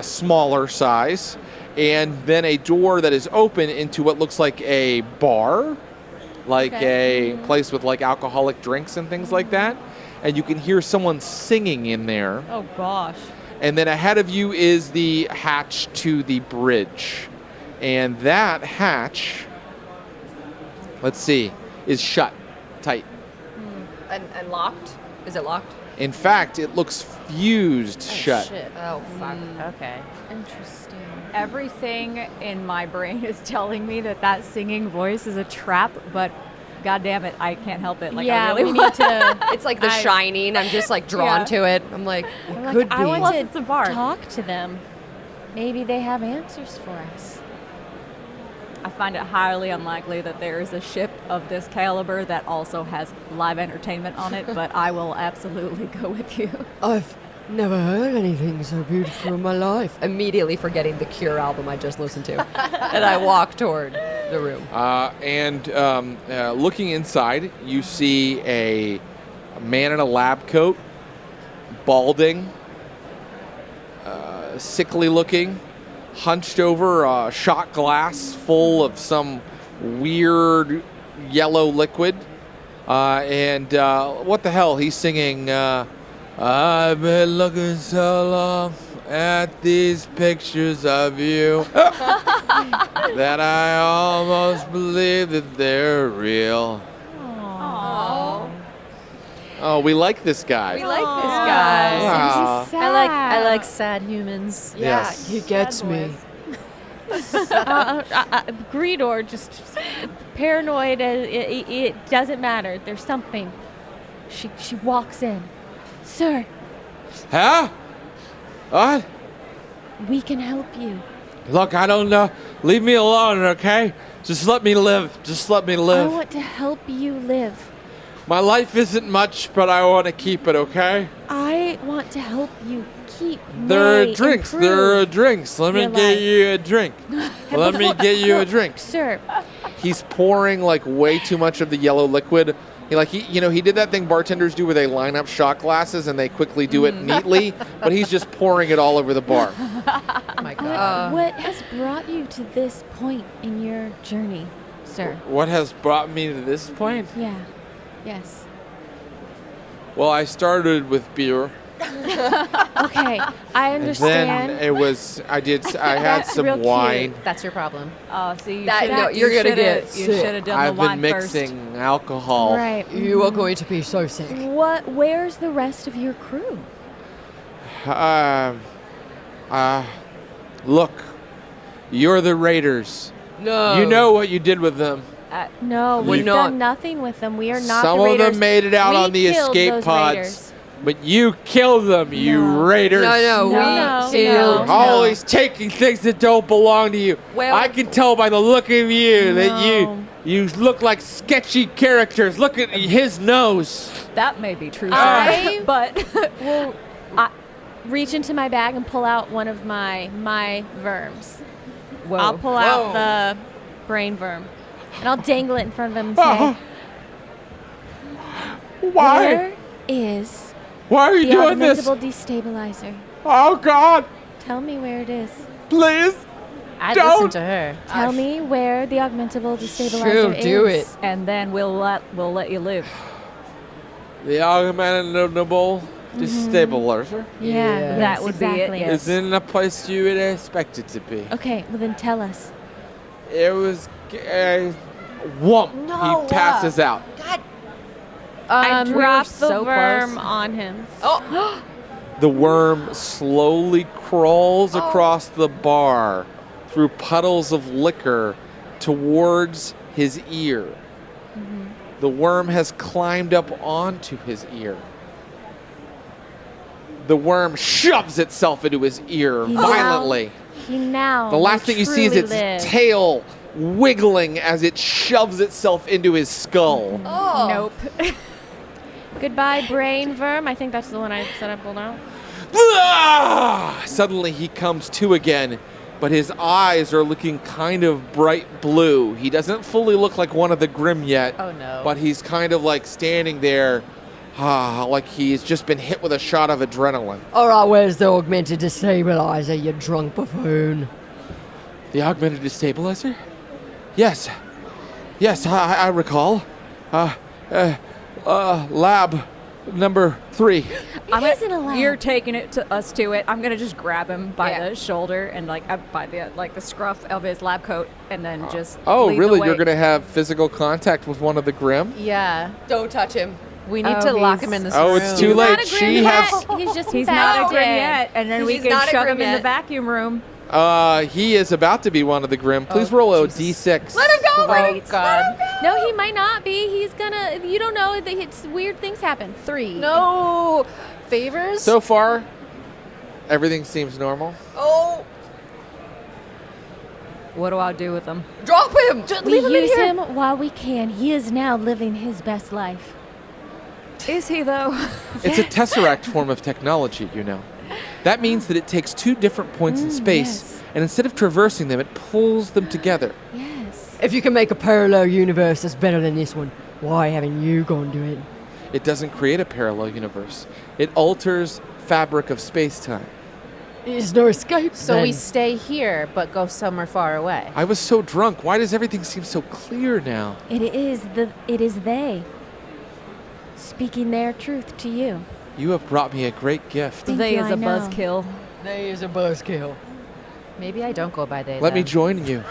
smaller size, and then a door that is open into what looks like a bar, like a place with like alcoholic drinks and things like that. And you can hear someone singing in there. oh gosh. And then ahead of you is the hatch to the bridge. And that hatch, let's see, is shut tight. And locked? Is it locked? In fact, it looks fused shut. Shit. Oh, fuck. Okay. Interesting. Everything in my brain is telling me that singing voice is a trap, but God damn it, I can't help it. Like, yeah, I really we want need to. It's like The Shining. I'm just like drawn to it. I'm like, I'm could I be. want Plus, to it's a bar. talk to them. Maybe they have answers for us. I find it highly unlikely that there is a ship of this caliber that also has live entertainment on it, but I will absolutely go with you. I've never heard anything so beautiful in my life. immediately forgetting the Cure album I just listened to. And I walk toward the room. Looking inside, you see a man in a lab coat, balding, sickly looking, hunched over a shot glass full of some weird yellow liquid. What the hell? He's singing, I've been looking so long at these pictures of you that I almost believe that they're real. Aww. Oh, we like this guy. We like this guy. Wow. I like sad humans. Yeah, Yes. He gets me. Greedor just paranoid. It doesn't matter. There's something. She walks in. Sir, Huh? What? we can help you. Look, I don't know. Leave me alone, okay? Just let me live. Just let me I live. want to help you live. My life isn't much, but I want to keep it, okay? I want to help you keep. There are may drinks. improve There are drinks. Let me your get life. you a drink. Let me get you a drink. Sir, He's pouring like way too much of the yellow liquid. He did that thing bartenders do where they line up shot glasses and they quickly do it neatly, but he's just pouring it all over the bar. Oh my god. what has brought you to this point in your journey, sir? What has brought me to this point? Yeah. Yes. Well, I started with beer. Okay, I And understand. then I had That's some real cute. wine. That's your problem. Oh, so you That- should no, have. you're gonna get You sick. should have done I've the wine been first. mixing alcohol. Right. You are going to be so sick. Where's the rest of your crew? Look, you're the Raiders. No. You know what you did with them. No, We're we've not. done nothing with them. We are not Some the of Raiders. them made it out We on the killed escape those pods, Raiders. but you killed them, you No. Raiders. No, No, we no. killed. Always taking things that don't belong to you. Well- I can tell by the look of you that No. you look like sketchy characters. Look at his nose. That may be true, I- sir. But We'll reach into my bag and pull out one of my verms. whoa. I'll pull out the brain worm, and I'll dangle it in front of him and say, Why? "Where is Why are you the doing this? augmentable destabilizer? Oh God! Tell me where it is." Please, I'd Don't! listen to her. Tell me where the augmentable destabilizer She'll is. do it. And then we'll let you live. The augmentable destabilizer Yeah, Yes. That would exactly. be it. Yes. is in the place you would expect it to be. Okay, well then tell us. It was whoomp. No. He passes out. God. I we were dropped the so worm close. on him. Oh. The worm slowly crawls across the bar through puddles of liquor towards his ear. The worm has climbed up onto his ear. The worm shoves itself into his ear violently. He now. The last thing you see is truly its live. tail wiggling as it shoves itself into his skull. Oh. Nope. Goodbye, brain verm. I think that's the one I said I pulled out. Ah! Suddenly he comes to again, but his eyes are looking kind of bright blue. He doesn't fully look like one of the Grimm yet. Oh, no. But he's kind of like standing there, like he's just been hit with a shot of adrenaline. All right, where's the augmented destabilizer, you drunk buffoon? The augmented destabilizer? Yes. Yes, I recall. Lab number 3. Isn't allowed. You're taking it to us to it. I'm gonna just grab him by Yeah. the shoulder and by the scruff of his lab coat, and then just. Oh, lead the really? way. You're going to have physical contact with one of the Grimm? Yeah. Don't touch him. We need Oh, to lock he's- him in this Oh, room. it's too He's late. not a She Grimm has. yet. He's just He's not a infected. Grimm yet, and then we He's can not a shove Grimm him in yet. the vacuum room. He is about to be one of the Grimm. Please Oh, roll a Jesus. d6. Let him go. Great. God. No, he might not be. He's gonna. You don't know that it's weird things happen. 3. No. Favors? So far, everything seems normal. Oh. What do I do with him? Drop him. We use him while we can. He is now living his best life. Is he though? It's a tesseract form of technology, you know. That means that it takes 2 different points in space, yes. and instead of traversing them, it pulls them together. Yes. If you can make a parallel universe that's better than this one, why haven't you gone to it? It doesn't create a parallel universe. It alters fabric of space-time. There's no escape. So then. we stay here, but go somewhere far away. I was so drunk. Why does everything seem so clear now? It is they speaking their truth to you. You have brought me a great gift. Thank They you, is I a know. buzzkill. There is a buzzkill. Maybe I don't go by they. Let me then. join you.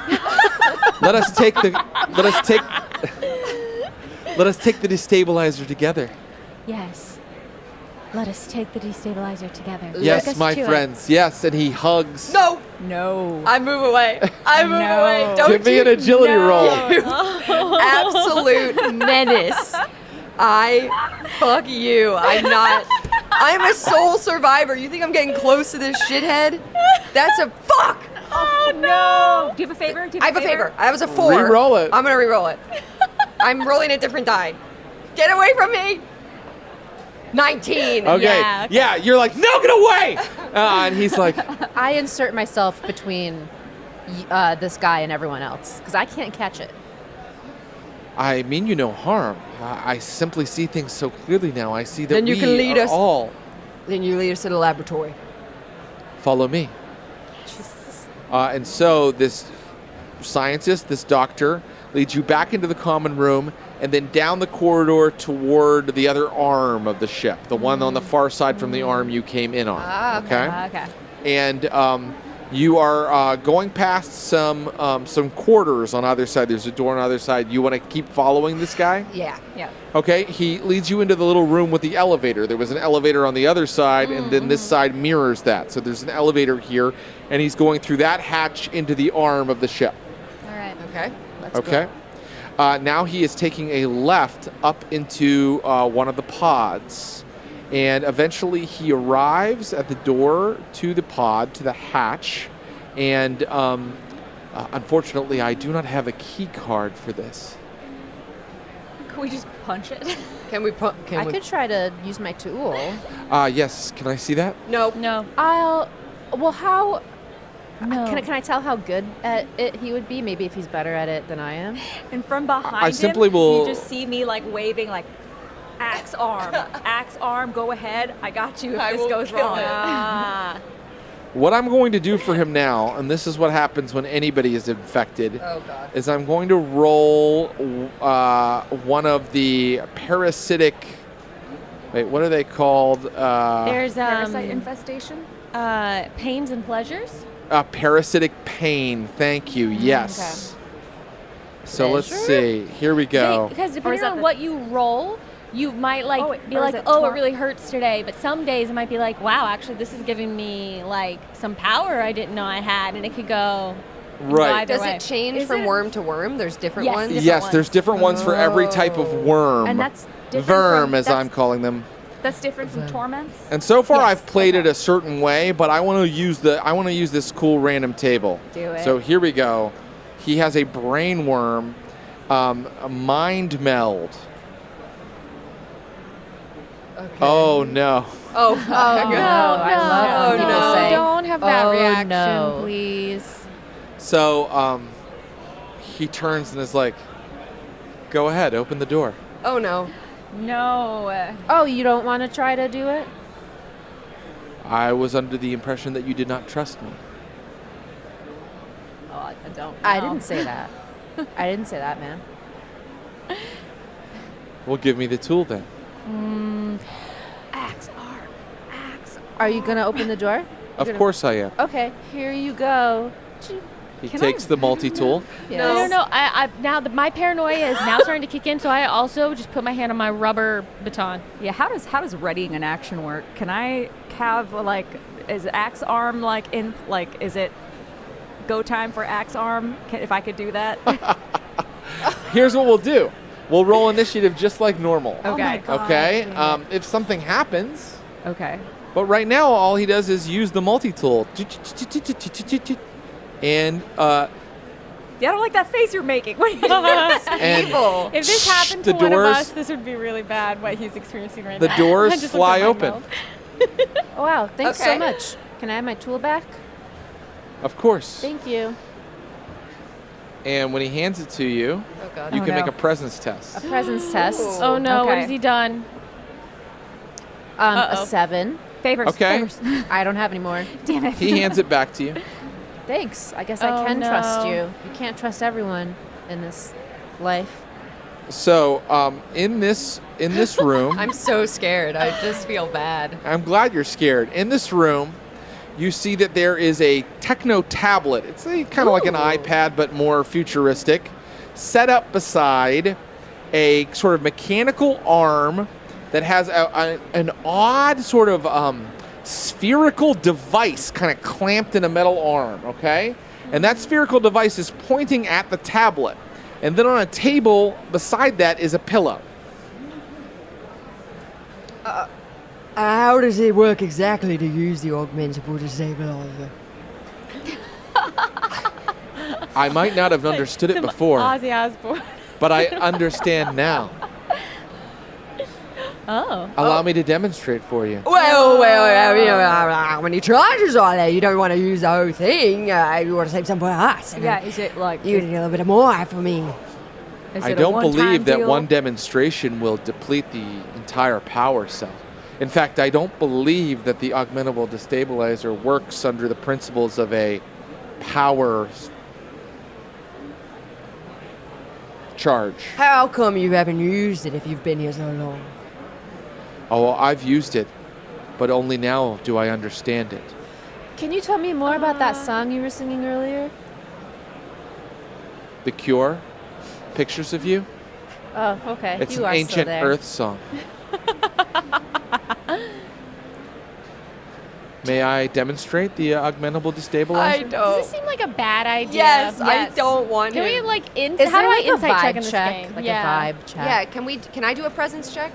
Let us take the destabilizer together. Yes. Let us take the destabilizer together. Take Yes, us my to it. friends. Yes, and he hugs. No. No. I move away. I move No. away. Don't Give me you an agility roll. absolute menace. Fuck you. I'm a soul survivor. You think I'm getting close to this shithead? That's a fuck. Oh no! Do you have a favor? I have a favor. I was a 4. Reroll it. I'm gonna reroll it. I'm rolling a different die. Get away from me. 19. Okay. Yeah, Yeah, okay. you're like, no, get away! And he's like, I insert myself between this guy and everyone else because I can't catch it. I mean you no harm. I simply see things so clearly now. I see that Then you we can lead are us. all. Then you lead us to the laboratory. Follow me. And so this scientist, this doctor, leads you back into the common room and then down the corridor toward the other arm of the ship, the one on the far side from the arm you came in on. Okay. And you are going past some quarters on either side. There's a door on either side. You want to keep following this guy? Yeah. Yeah. Okay, he leads you into the little room with the elevator. There was an elevator on the other side, and then this side mirrors that. So there's an elevator here, and he's going through that hatch into the arm of the ship. All right. Okay. Okay? Now he is taking a left up into one of the pods. And eventually he arrives at the door to the pod, to the hatch. And unfortunately, I do not have a key card for this. Can we just punch it? Can we put? I could try to use my tool. Yes, can I see that? No. No. How? No. Can I tell how good at it he would be? Maybe if he's better at it than I am. And from behind I simply him, will- you just see me like waving like axe arm, go ahead. I got you if I this will goes kill wrong. him. What I'm going to do for him now, and this is what happens when anybody is infected, is I'm going to roll one of the parasitic. Wait, what are they called? There's Parasite infestation? pains and pleasures. Parasitic pain. Thank you. Yes. So let's see. Here we go. Because Or is depending that on the- what you roll, you might be or is like, it oh, it really hurts today. But some days it might be like, wow, actually, this is giving me like some power I didn't know I had, and it could go. Right. Either Does way. it change Is from it- worm to worm? There's different Yes, ones? different Yes, ones. there's different ones for every type of worm. And that's different Verm, from, as that's, I'm calling them. That's different from torments? And so far, Yes, I've played okay. it a certain way, but I want to use this cool random table. Do it. So here we go. He has a brain worm, a mind meld. Okay. Oh no! Oh, No, I love when people say, don't have that "Oh, reaction, no." please. So he turns and is like, "Go ahead, open the door." oh no. No. Oh, you don't want to try to do it? I was under the impression that you did not trust me. Oh, I don't I know. didn't say that. I didn't say that, man. Well, give me the tool then. Axe arm. Axe. Are you going to open the door? Of course I am. Okay, here you go. He Can takes I- the multi-tool. No. Now my paranoia is now starting to kick in, so I also just put my hand on my rubber baton. Yeah, how does readying an action work? Can I have is axe arm is it go time for axe arm? If I could do that. Here's what we'll do. We'll roll initiative just like normal. Okay. my God. Okay? If something happens, Okay. but right now all he does is use the multi-tool. And Yeah, I don't like that face you're making. What are you doing? and Evil. If this happened the to one of doors- us, this would be really bad. What he's experiencing right the now. doors I just fly looked at my open. mouth. Oh, wow, thanks Okay. so much. Can I have my tool back? Of course. Thank you. And when he hands it to you, Oh god. you Oh, can make no. a presence test. A presence test. Oh no, what Okay. has he done? A Uh-oh. 7. Favors. Okay. Favors. I don't have any more. Damn it. He hands it back to you. Thanks. I guess Oh, I can trust no. you. You can't trust everyone in this life. So in this room, I'm so scared. I just feel bad. I'm glad you're scared. In this room, you see that there is a techno tablet. It's kind of like an iPad, but more futuristic, set up beside a sort of mechanical arm that has an odd sort of spherical device kind of clamped in a metal arm, okay? And that spherical device is pointing at the tablet. And then on a table beside that is a pillow. How does it work exactly to use the augmentable destabilizer? I might not have understood it Some before, Ozzy Osbourne. but I understand now. Oh. Allow me to demonstrate for you. Well, how many charges are there? You don't want to use the whole thing. You want to save some for us. Yeah, is it like? You need a little bit more for me. Is I it a don't one-time believe that deal? one demonstration will deplete the entire power cell. In fact, I don't believe that the augmentable destabilizer works under the principles of a power charge. How come you haven't used it if you've been here so long? Oh, well, I've used it, but only now do I understand it. Can you tell me more about that song you were singing earlier? The Cure, Pictures of You. Oh, okay. It's you an are ancient still there. Earth song. May I demonstrate the augmentable destabilizer? I Does don't. this seem like a bad idea? Yes, I don't want Can we him. like Is how do there I like insight a vibe check in this check? game? Like yeah. a vibe check? Yeah, can I do a presence check?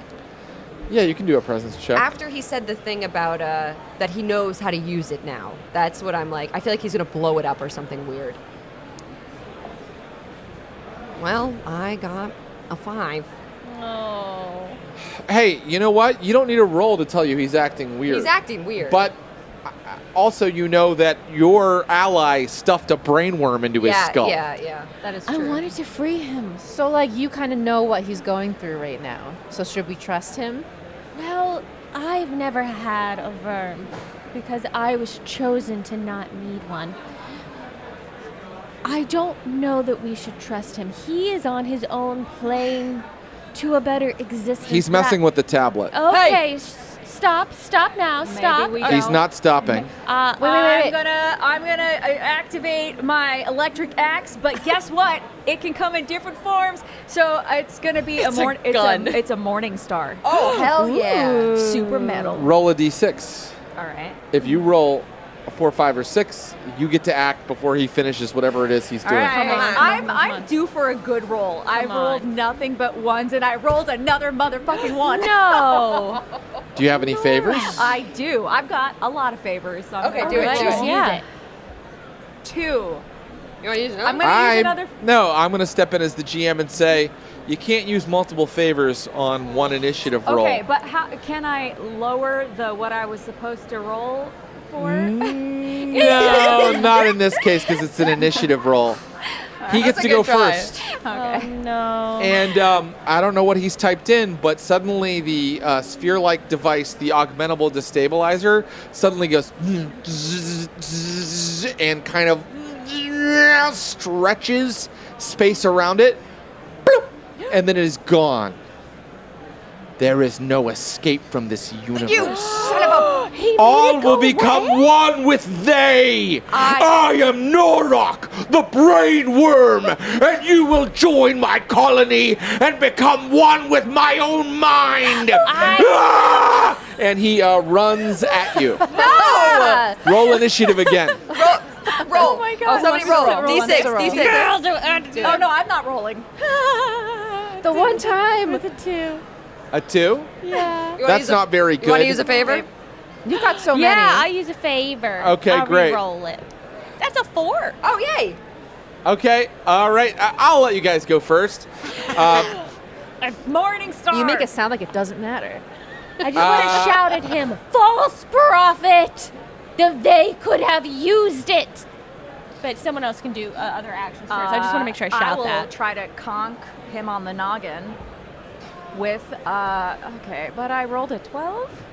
Yeah, you can do a presence check. After he said the thing about that he knows how to use it now. That's what I'm like. I feel like he's gonna blow it up or something weird. Well, I got a 5. Oh. Hey, you know what? You don't need a roll to tell you he's acting weird. He's acting weird. But also, you know that your ally stuffed a brain worm into his skull. Yeah. That is I true. wanted to free him. So, like, you kind of know what he's going through right now. So, should we trust him? Well, I've never had a verm. because I was chosen to not need one. I don't know that we should trust him. He is on his own plane to a better existence. He's messing with the tablet. Okay, stop now, stop. we He's don't. not stopping. Wait. I'm gonna activate my electric axe, but guess what? It can come in different forms. So it's gonna be gun. It's a morning star. Oh, hell yeah. Super metal. Roll a d6. All right. If you roll a 4, 5, or 6, you get to act before he finishes whatever it is he's All doing. right. Come on. I'm due for a good roll. I rolled on. nothing but ones, and I rolled another motherfucking one. No. Do you have any favors? I do. I've got a lot of favors. So I'm Okay, gonna do it, roll do it. Yeah. 2. You want to use another? I'm gonna use another. No, I'm going to step in as the GM and say, you can't use multiple favors on one initiative roll. Okay, but how can I lower what I was supposed to roll for? No, not in this case because it's an initiative roll. He gets a to go good try. first. Oh no. And I don't know what he's typed in, but suddenly the sphere-like device, the augmentable destabilizer, suddenly goes and kind of stretches space around it, bloop, and then it is gone. There is no escape from this universe. You son of a... All will become one with they. I am Norok, the brain worm, and you will join my colony and become one with my own mind. Ah! And he runs at you. No! Roll initiative again. Roll. Oh my God. Somebody What's roll. the roll? D6, What's the D6. Oh no, I'm not rolling. The one time. With a 2. A 2? Yeah. That's not very You want good. to use a favor? You got so Yeah, many. I use a favor. Okay, I'll great. Roll it. That's a 4. Oh, yay. Okay, all right. I'll let you guys go first. Morning star. You make it sound like it doesn't matter. I just want to shout at him, false prophet! They could have used it. But someone else can do other actions first. I just want to make sure I shout will that. try to conk him on the noggin with okay, but I rolled a 12.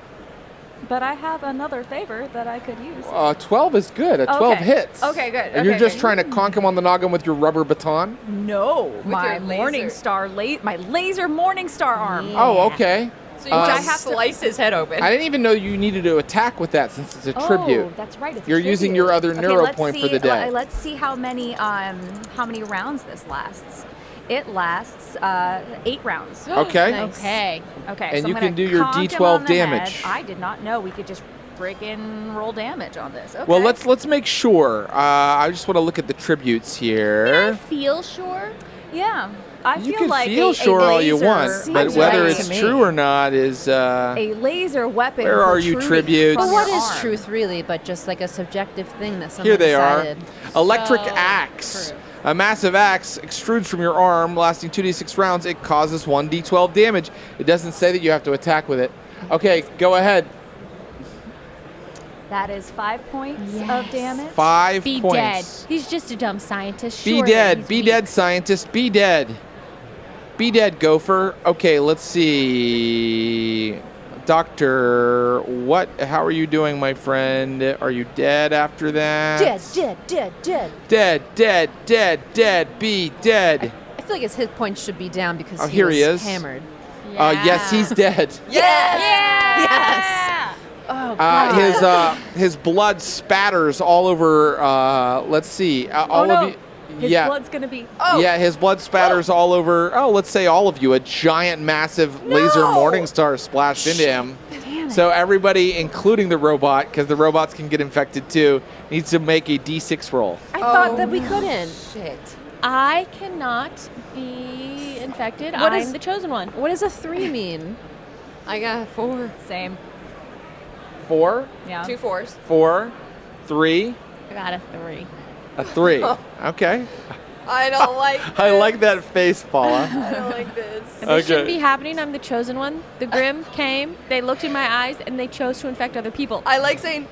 But I have another favor that I could use. 12 is good. A 12 Okay. hits. Okay, good. And you're Okay, just good. trying to conk him on the noggin with your rubber baton? No, my your morning laser. star, my laser morning star arm. Oh, okay. So you just have to- slice his head open. I didn't even know you needed to attack with that since it's a tribute. Oh, that's right. It's a You're using tribute. your other Okay, neuro let's point for see- the day. Let's see how many rounds this lasts. It lasts 8 rounds. Okay. Nice. Okay. Okay, And so you I'm can gonna do your conk him D12 on the head. damage. I did not know we could just freaking roll damage on this. Okay. Well, let's make sure. I just want to look at the tributes I here. feel sure. Yeah, I You feel can like feel a sure all you laser- want, but Seems whether right it's to me. true or not is. A laser weapon. Where are you, protruding tributes? from But what your is arm. truth really but just like a subjective thing that someone Here they decided? are. Electric So axe. true. A massive axe extrudes from your arm, lasting 2d6 rounds. It causes 1d12 damage. It doesn't say that you have to attack with it. Okay, go ahead. That is 5 points Yes. of damage. 5 Be points. dead. He's just a dumb scientist. Be Sure, dead. he's Be weak. dead, scientist. Be dead. Be dead, gopher. Okay, let's see. Doctor, how are you doing, my friend? Are you dead after that? Dead. Be dead. I feel like his hit points should be down because Oh, here he was is. hammered. Yes, he's dead. Yes. Oh, God. His blood spatters all over. Let's see. All no. of you. His Yeah. blood's gonna be. Yeah, his blood spatters all over. Oh, let's say all of you. A giant, massive laser Morningstar splashed into him. Damn it. So everybody, including the robot, because the robots can get infected too, needs to make a D6 roll. I thought that we couldn't. Shit. I cannot be infected. What I'm is- the chosen one. What does a 3 mean? I got 4. Same. 4, Yeah. 2 4s. 4, 3, I got a 3. a 3. Okay. I don't like I like that face, Paula. I don't like this. This shouldn't be happening. I'm the chosen one. The Grimm came, they looked in my eyes, and they chose to infect other people. I like saying,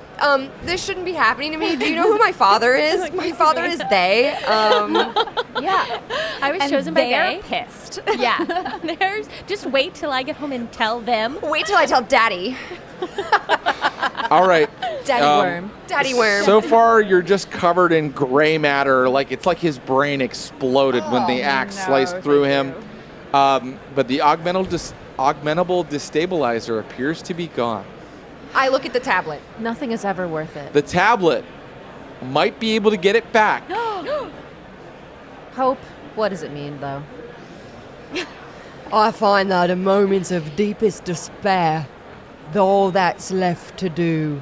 this shouldn't be happening to me. Do you know who my father is? My father is they. Yeah. I was And chosen by they're they. pissed. Yeah. Just wait till I get home and tell them. Wait till I tell daddy. All right. Daddy worm. Daddy worm. So far, you're just covered in gray matter. Like it's like his brain exploded when the axe sliced through him. But the augmentable destabilizer appears to be gone. I look at the tablet. Nothing is ever worth it. The tablet might be able to get it back. Hope. What does it mean, though? I find that in moments of deepest despair, all that's left to do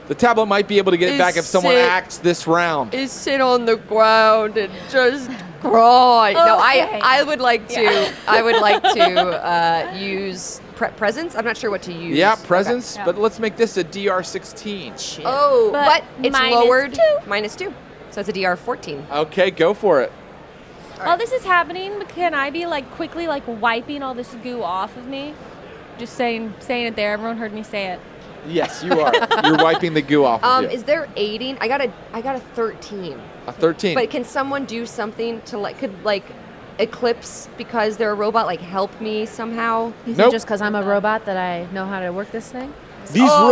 The tablet might be able to get it back if someone acts this round. is sit on the ground and just cry. No, I would like to. I would like to use presence. I'm not sure what to use. Yeah, presence, Okay. but let's make this a DR16. Oh, But but it's minus lowered. 2. -2. So it's a DR14. Okay, go for it. While this is happening, can I be like quickly like wiping all this goo off of me? Just saying it there. Everyone heard me say it. Yes, you are. You're wiping the goo off of you. Is there aiding? I got a 13. A 13. But can someone do something to could Eclipse, because they're a robot, help me somehow? You think Nope. just because I'm a robot that I know how to work this thing? These I'm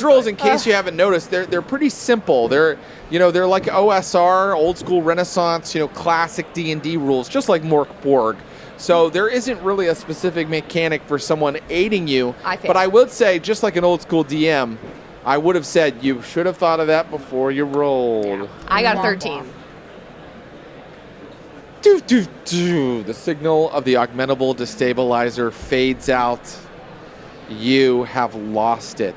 rules, in case you haven't noticed, they're pretty simple. They're like OSR, old school Renaissance, classic D&D rules, just like Mork Borg. So there isn't really a specific mechanic for someone aiding you. But I would say, just like an old school DM, I would have said you should have thought of that before you rolled. I got a 13. Doo, doo, doo. The signal of the augmentable destabilizer fades out. You have lost it.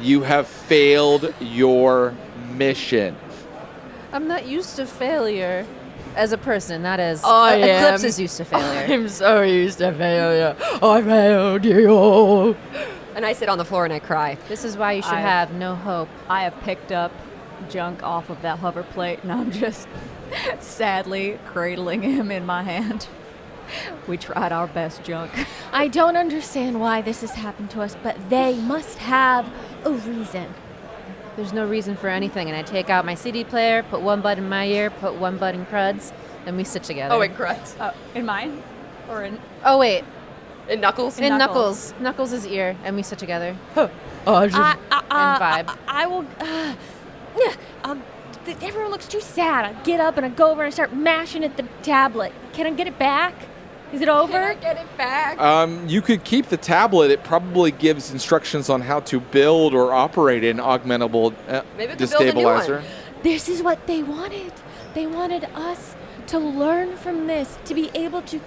You have failed your mission. I'm not used to failure as a person, not as I Eclipse am. is used to failure. I'm so used to failure. I failed you all. And I sit on the floor and I cry. This is why you should I- have no hope. I have picked up junk off of that hover plate, and I'm just sadly cradling him in my hand. We tried our best, junk. I don't understand why this has happened to us, but they must have a reason. There's no reason for anything, and I take out my CD player, put one bud in my ear, put one bud in Crud's, and we sit together. Oh, and Crutz. In mine? Or in... Oh, wait. And Knuckles. In Knuckles. Knuckles' ear, and we sit together. I just, And vibe. I will. Everyone looks too sad. I get up and I go over and I start mashing at the tablet. Can I get it back? Is it over? Get it back. You could keep the tablet. It probably gives instructions on how to build or operate an augmentable Maybe we could build a new one. destabilizer. This is what they wanted. They wanted us to learn from this, to be able to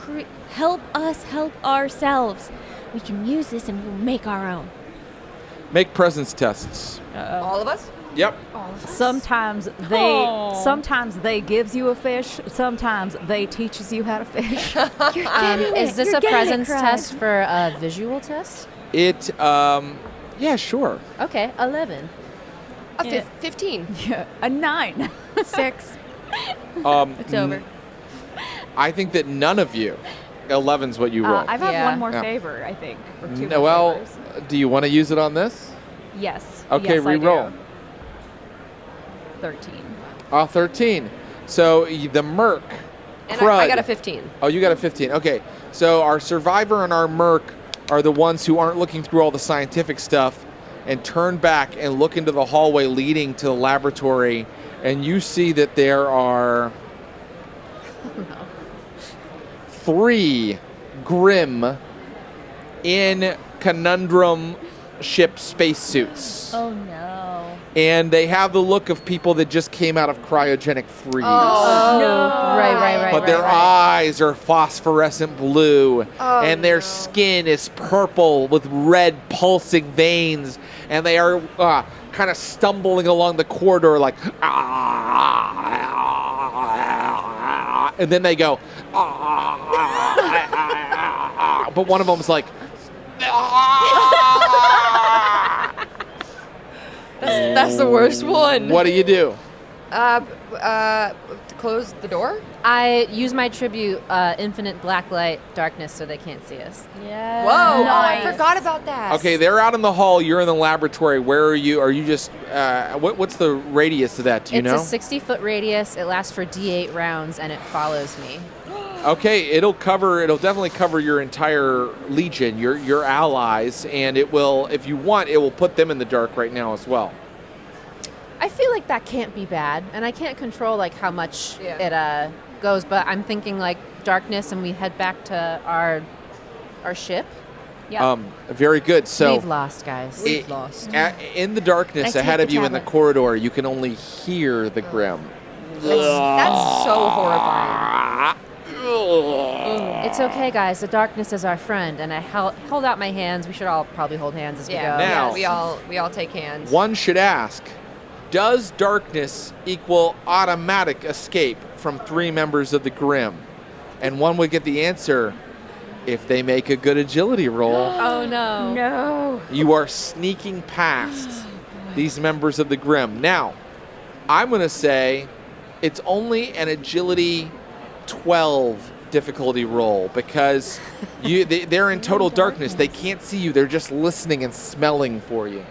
help us help ourselves. We can use this and we'll make our own. Make presence tests. All of us? Yep. Sometimes they gives you a fish. Sometimes they teaches you how to fish. You're getting it. Is this You're a getting it, presence Crud. test for a visual test? It, yeah, sure. Okay, 11. A 15. Yeah, a 9. 6. It's over. I think that none of you, 11's what you roll. I've had Yeah. one more Yeah. favor, I think. Or two No, more well, favors. do you want to use it on this? Yes. Okay, yes, I re-roll. do. 13. 13. So the merc, And Crud. I got a 15. Oh, you got a 15. Okay. So our survivor and our merc are the ones who aren't looking through all the scientific stuff and turn back and look into the hallway leading to the laboratory, and you see that there are 3 Grimm in conundrum ship spacesuits. Oh no. And they have the look of people that just came out of cryogenic freeze. Oh, no. Right. But their eyes are phosphorescent blue, and their skin is purple with red pulsing veins, and they are kind of stumbling along the corridor like, and then they go, but one of them's like, That's the worst one. what do you do? Close the door? I use my tribute, infinite blacklight darkness, so they can't see us. Yeah. Whoa. Nice. Oh, I forgot about that. Okay, they're out in the hall. You're in the laboratory. Where are you? Are you just? What's the radius of that? Do you know? It's a 60-foot radius. It lasts for D8 rounds, and it follows me. Okay, it'll definitely cover your entire legion, your allies, and it will, if you want, it will put them in the dark right now as well. I feel like that can't be bad, and I can't control like how much it goes, but I'm thinking like darkness, and we head back to our ship. Yeah. Very good. So We've lost, guys. We've lost. In the darkness I ahead take of the you in the tablet. corridor, you can only hear the Grimm. That's so horrifying. It's okay, guys. The darkness is our friend, and I hold out my hands. We should all probably hold hands as we go. Now- we all take hands. One should ask, does darkness equal automatic escape from 3 members of the Grimm? And one would get the answer if they make a good agility roll. Oh no. No. You are sneaking past these members of the Grimm. Now, I'm going to say it's only an agility 12 difficulty roll because they're in total darkness. They can't see you. They're just listening and smelling for you.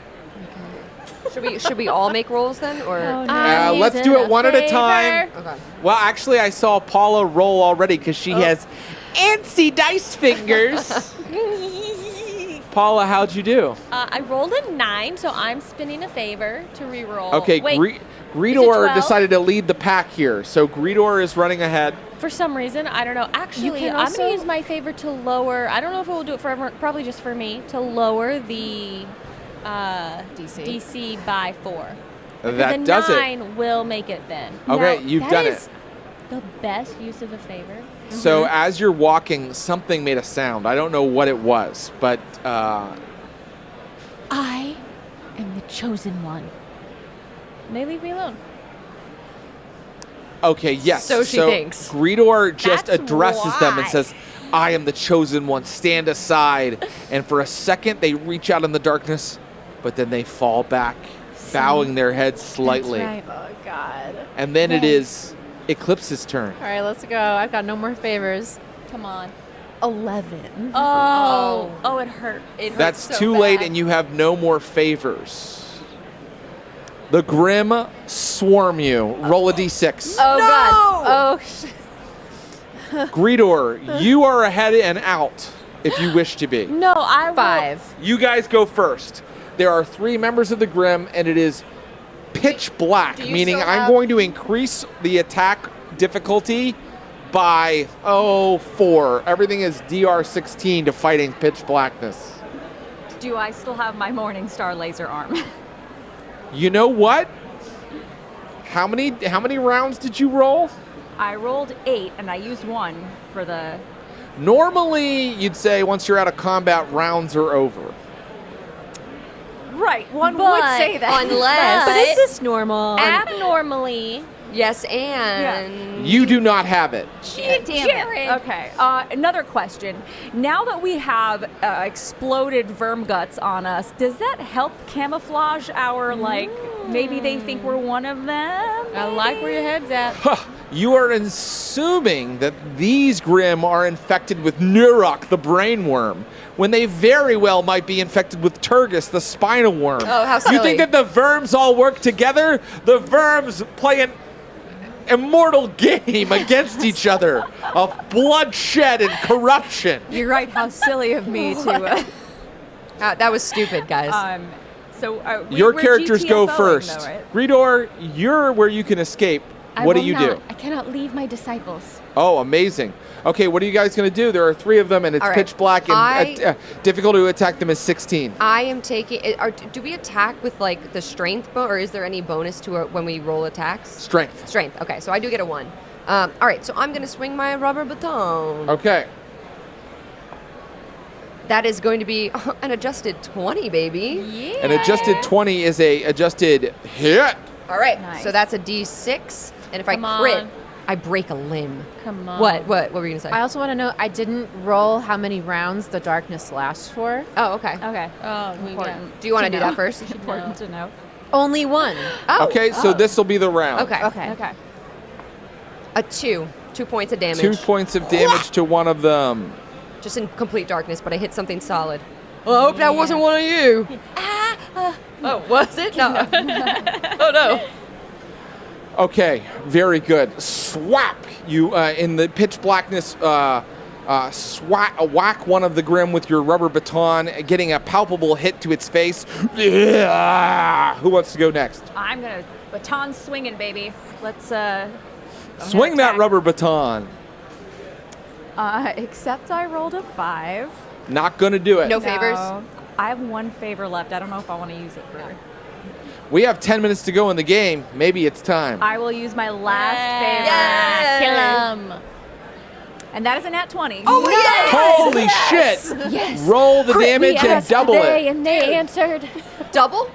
Should we all make rolls then, or? Let's do it one at a time. Okay. Well, actually, I saw Paula roll already because she has antsy dice fingers. Paula, how'd you do? I rolled a 9, so I'm spinning a favor to re-roll. Okay, Wait, Greedor 12? decided to lead the pack here, so Greedor is running ahead. for some reason, I don't know. Actually, can I'm also- going to use my favor to lower, I don't know if it will do it for everyone, probably just for me, to lower the DC by 4. That Because does a it. 9 will make it then. Okay, Now, you've that done is it. the best use of a favor. So as you're walking, something made a sound. I don't know what it was, but I am the chosen one. And they leave me alone. okay, yes. So she thinks. Greedor just That's addresses them and why. says, I am the chosen one, stand aside. And for a second, they reach out in the darkness, but then they fall back, bowing their heads slightly. That's right. Oh God. And then it is Eclipse's turn. All right, let's go. I've got no more favors. Come on. 11. Oh, it hurt. It hurts That's so too late, bad. and you have no more favors. The Grimm swarm you. Roll a d6. Oh God. Oh. Greedor, you are ahead and out if you wish to be. No, I will. 5. You guys go first. There are 3 members of the Grimm, and it is pitch black, Do you meaning still I'm have- going to increase the attack difficulty by, 4. Everything is DR16 to fighting pitch blackness. Do I still have my Morning Star laser arm? You know what? How many rounds did you roll? I rolled 8 and I used 1 for the. Normally, you'd say once you're out of combat, rounds are over. Right, one would But say that. Unless. But is this normal? Abnormally, Yes, and. You do not have it. Damn Jared. it. Okay. Another question. Now that we have exploded verm guts on us, does that help camouflage our, maybe they think we're one of them? I like where your head's at. You are assuming that these Grimm are infected with Nurok, the brain worm, when they very well might be infected with Turgus, the spinal worm. Oh, how You silly. think that the verms all work together? The verms play an immortal game against each other of bloodshed and corruption. You're right. How silly of me to. That was stupid, guys. Your we're characters go GTFOing first. though, right? Greedor, you're where you can escape. What do you do? I cannot leave my disciples. Oh, amazing. Okay, what are you guys going to do? There are 3 of them, and it's All right. pitch black, and I- difficulty to attack them is 16. I am taking. Do we attack with like the strength, or is there any bonus to it when we roll attacks? Strength. Strength. Okay, so I do get a 1. All right, so I'm gonna swing my rubber baton. Okay. That is going to be an adjusted 20, baby. Yeah. An adjusted 20 is a adjusted hit. All right, Nice. so that's a D6, and if Come I crit, on. I break a limb. Come on. What were you gonna say? I also want to know, I didn't roll how many rounds the darkness lasts for. Oh, okay. Okay. Oh, we Important. Do you want to do know. that first? Important to know. Only 1. Oh. Okay, so this will be the round. Okay. Okay. Okay. A 2. 2 points of damage. 2 points of damage to one of them. Just in complete darkness, but I hit something solid. Well, I hope that wasn't one of you. Oh, was it? No. Oh, no. Okay, very good. Swap! You in the pitch blackness, whack one of the Grimm with your rubber baton, getting a palpable hit to its face. Who wants to go next? I'm gonna baton swinging, baby. Let's Swing that rubber baton. Except I rolled a 5. Not gonna do it. No favors? No, I have 1 favor left. I don't know if I want to use it for. We have 10 minutes to go in the game. Maybe it's time. I will use my last Yeah. favor. Kill him. And that is a nat 20. Oh, yes! Holy shit! Yes. Roll the damage and double it. And they answered. Double?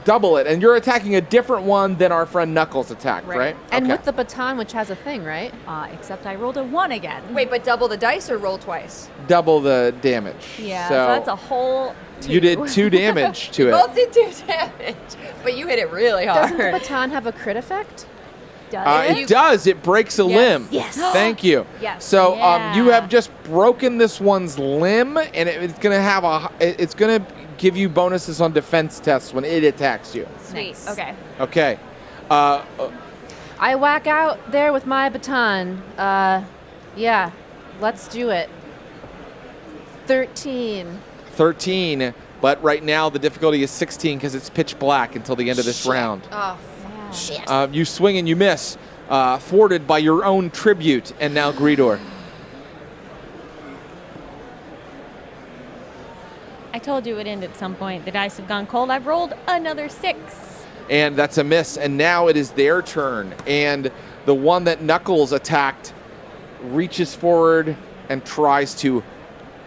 Double it. And you're attacking a different one than our friend Knuckles attacked, right? And Okay. with the baton, which has a thing, right? Except I rolled a 1 again. Wait, but double the dice or roll twice? Double the damage. Yeah, So, so that's a whole 2. you did 2 damage to it. Both did 2 damage, but you hit it really hard. Doesn't the baton have a crit effect? Does It does. It breaks a limb. Yes. Thank you. Yes. So you Yeah. have just broken this one's limb, and it's gonna have it's gonna give you bonuses on defense tests when it attacks you. Sweet. Nice. Okay. Okay. I whack out there with my baton. Yeah, let's do it. 13. 13. But right now the difficulty is 16 because it's pitch black until the end of this round. Oh, Shit. You swing and you miss, thwarted by your own tribute, and now Greedor. I told you it would end at some point. The dice have gone cold. I've rolled another 6. And that's a miss. And now it is their turn. And the one that Knuckles attacked reaches forward and tries to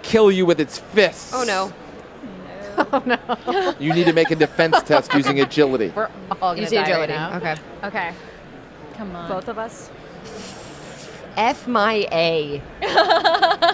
kill you with its fists. oh no. You need to make a defense test using agility. We're all gonna Using die agility. right now. Okay. Okay. Come on. Both of us. F my A.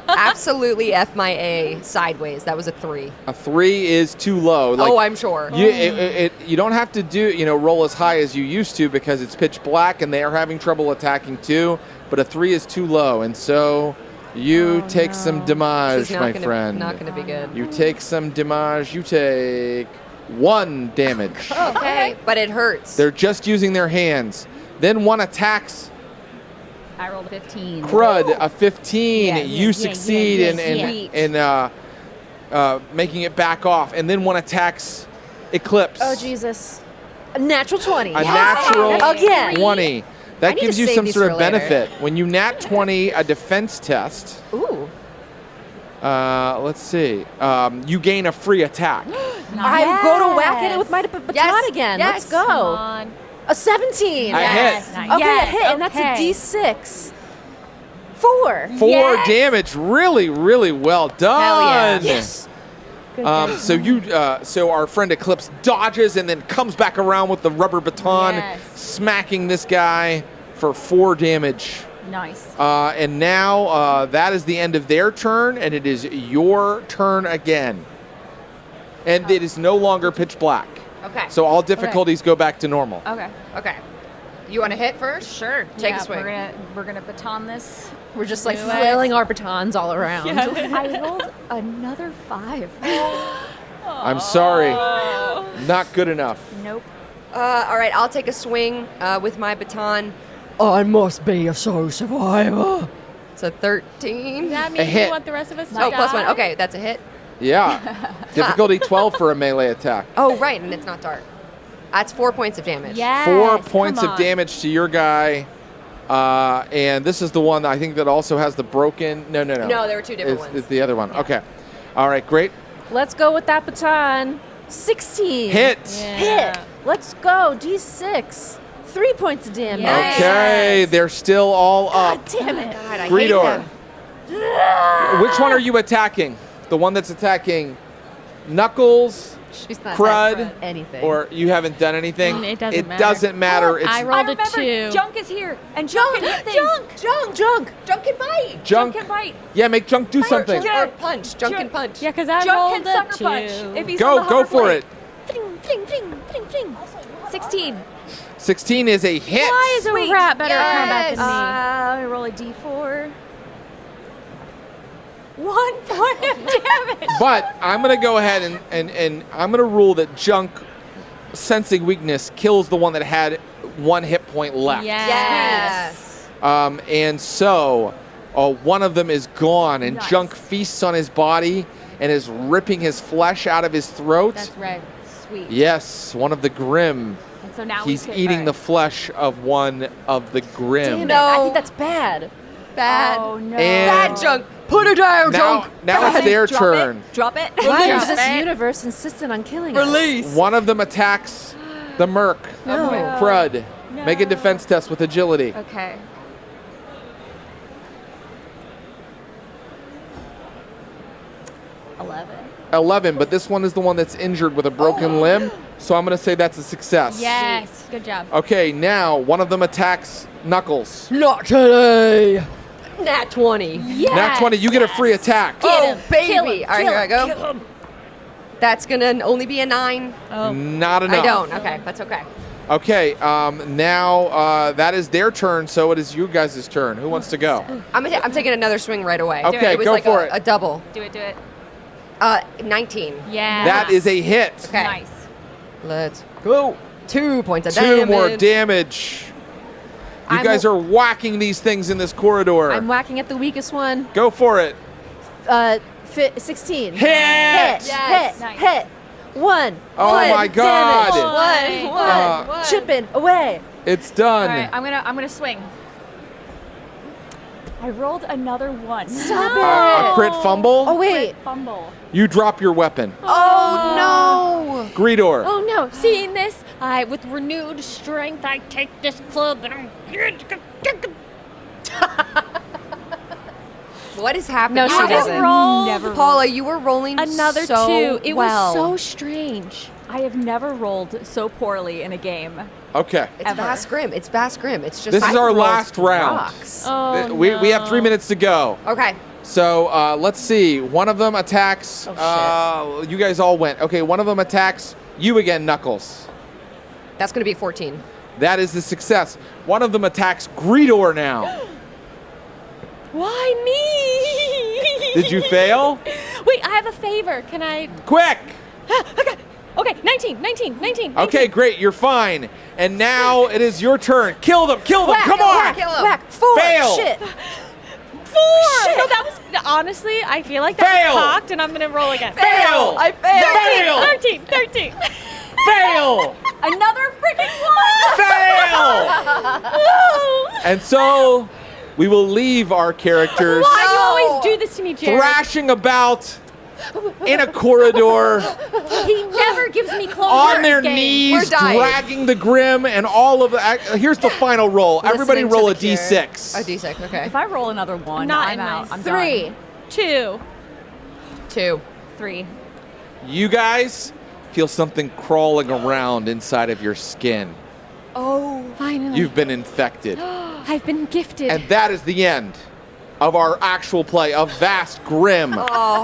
Absolutely F my A. Sideways. That was a 3. A 3 is too low. Oh, I'm sure. You don't have to roll as high as you used to because it's pitch black and they are having trouble attacking too. But a 3 is too low, and so you take some damage, This is my not friend. Not going to be good. You take some damage. You take 1 damage. Okay, but it hurts. They're just using their hands. Then one attacks I rolled a 15. Crud, a 15. Yes. You succeed yes, in making it back off. And then one attacks Eclipse. Oh, Jesus. A natural 20. A natural Again. 20. I That need gives to you save some these sort for of later. benefit. When you nat 20 a defense test, Ooh. let's see, you gain a free attack. I go to whack at it with my baton Yes. again. Yes. Let's go. Come on. A 17. A Yes. hit. Nice. Okay, Yes, a hit, and that's a okay. D6. 4. 4 Yes. damage. Really, really well done. Yes. So our friend Eclipse dodges and then comes back around with the rubber baton, Yes. smacking this guy for 4 damage. Nice. And now that is the end of their turn, and it is your turn again. And it is no longer pitch black. Okay. So all difficulties go back to normal. Okay. Okay. You want to hit first? Sure. Take a Yeah, swing. We're gonna baton this. We're just like Do it. flailing our batons all around. I rolled another 5. I'm sorry. Not good enough. Nope. All right, I'll take a swing with my baton. I must be a soul survivor. So 13. Does that A mean hit. you want the rest of us to Oh, plus die? 1. Okay, that's a hit. Yeah. Difficulty 12 for a melee attack. Oh, right, and it's not dark. That's 4 points of damage. Yes. 4 come points of on. damage to your guy. And this is the one I think that also has the broken. No. No, there were 2 different It's ones. the other one. Okay. All right, great. Let's go with that baton. 16. Hit. Yeah. Hit. Let's go. D6. 3 points of damage. Yes. Okay, they're still all up. Damn it. God, I hate Greedor. them. Which one are you attacking? The one that's attacking Knuckles, She's not Crud, anything. or you haven't done anything? It doesn't matter. doesn't matter. It's I rolled a remember 2. Junk is here, and Junk can hit things. Junk can bite. Junk. can bite. Yeah, make Junk do something. Or punch. Junk can punch. Yeah, because I Junk rolled can a sucker 2. punch. If he's on the Go hover for blade. it. Fling, fling, fling, fling, fling. 16. 16 is a hit. Why is Sweet. a rat better at combat than me? I roll a d4. 1 point of damage. But I'm going to go ahead and I'm going to rule that Junk, sensing weakness, kills the one that had 1 hit point left. Yes. Yes. And so one of them is gone, and Nice. junk feasts on his body and is ripping his flesh out of his throat. That's right. Sweet. Yes, one of the Grimm. And so now He's we eating the flesh of one of the Grimm. Damn it. No. I think that's bad. Bad. Oh no. And- Bad junk. Put her down, junk. Now it's their Drop turn. It. Drop it. Why Release. is this universe insistent on killing Release. One of them attacks the merc. No. Crud. No. Make a defense test with agility. Okay. us? 11, but this one is the one that's injured with a broken limb, so I'm going to say that's a success. Yes. Good job. Okay, now one of them attacks Knuckles. Not today. Nat 20. Yes. Nat 20, you get a free attack. Oh, him. baby. Kill him. All right, Kill here I him. go. Kill him. That's going to only be a 9. Oh. Not enough. I don't. Okay, that's okay. Okay, now that is their turn, so it is you guys' turn. Who wants to go? I'm taking another swing right away. Okay, it was go like for a, it. a double. Do it. 19. Yeah. That is a hit. Okay. Nice. Let's go. 2 points of 2 damage. more damage. You I'm guys a- are whacking these things in this corridor. I'm whacking at the weakest one. Go for it. 16. Hit! Yes. Hit. 1. Oh my God. One. Chipping away. It's done. All right. I'm gonna swing. I rolled another 1. Stop A it. crit fumble. Oh, wait. Fumble. You drop your weapon. Oh, Greedor. Oh no! Seeing this, with renewed strength, I take this club and I'm. What is happening? No, she I doesn't. have rolled Never Paula, you were rolling another so 2. It well. was so strange. I have never rolled so poorly in a game. Okay. It's ever. Vast Grim. It's Vast Grim. It's just. This is our rolled last round. rocks. Oh We have 3 minutes to go. Okay. So let's see. One of them attacks. You guys all went. Okay, one of them attacks you again, Knuckles. That's going to be 14. That is the success. One of them attacks Greedor now. Why me? Did you fail? Wait, I have a favor. Can I? Quick! Okay, 19. Okay, great. You're fine. And now it is your turn. Kill them. Kill them. Come on. Kill him. Whack. 4. Fail. Shit. 4. No, that was honestly. I feel like that Fail. was cocked, and I'm gonna roll again. Fail. I failed. Fail. 13. Fail. Another freaking 1. Fail. And so we will leave our characters Why do you always do this to me, Jared? thrashing about in a corridor He never gives me closure. on their in this game. knees, We're dying. dragging the Grim and all of the. Here's the final roll. Everybody Listening to roll a the cure. d6. A D6. Okay. If I roll another 1, Not I'm in out. my I'm 3. done. 2. 2. 3. You guys feel something crawling around inside of your skin. Oh, finally. You've been infected. I've been gifted. And that is the end of our actual play of Vast Grim.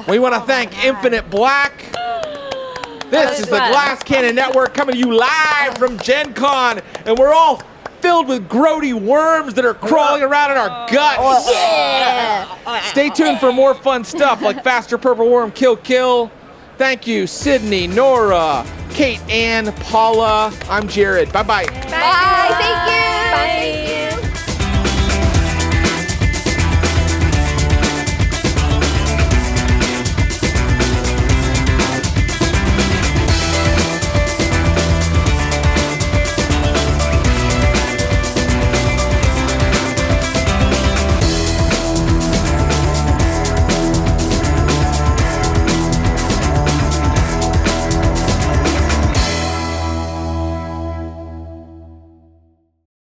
We want to thank Infinite Black. This is the Glass Cannon Network coming to you live from Gen Con, and we're all filled with grody worms that are crawling around in our guts. Stay tuned for more fun stuff like Faster Purple Worm Kill. Thank you, Sydney, Noura, Kate, Ann, Paula. I'm Jared. Bye-bye. Bye. Thank you. Bye.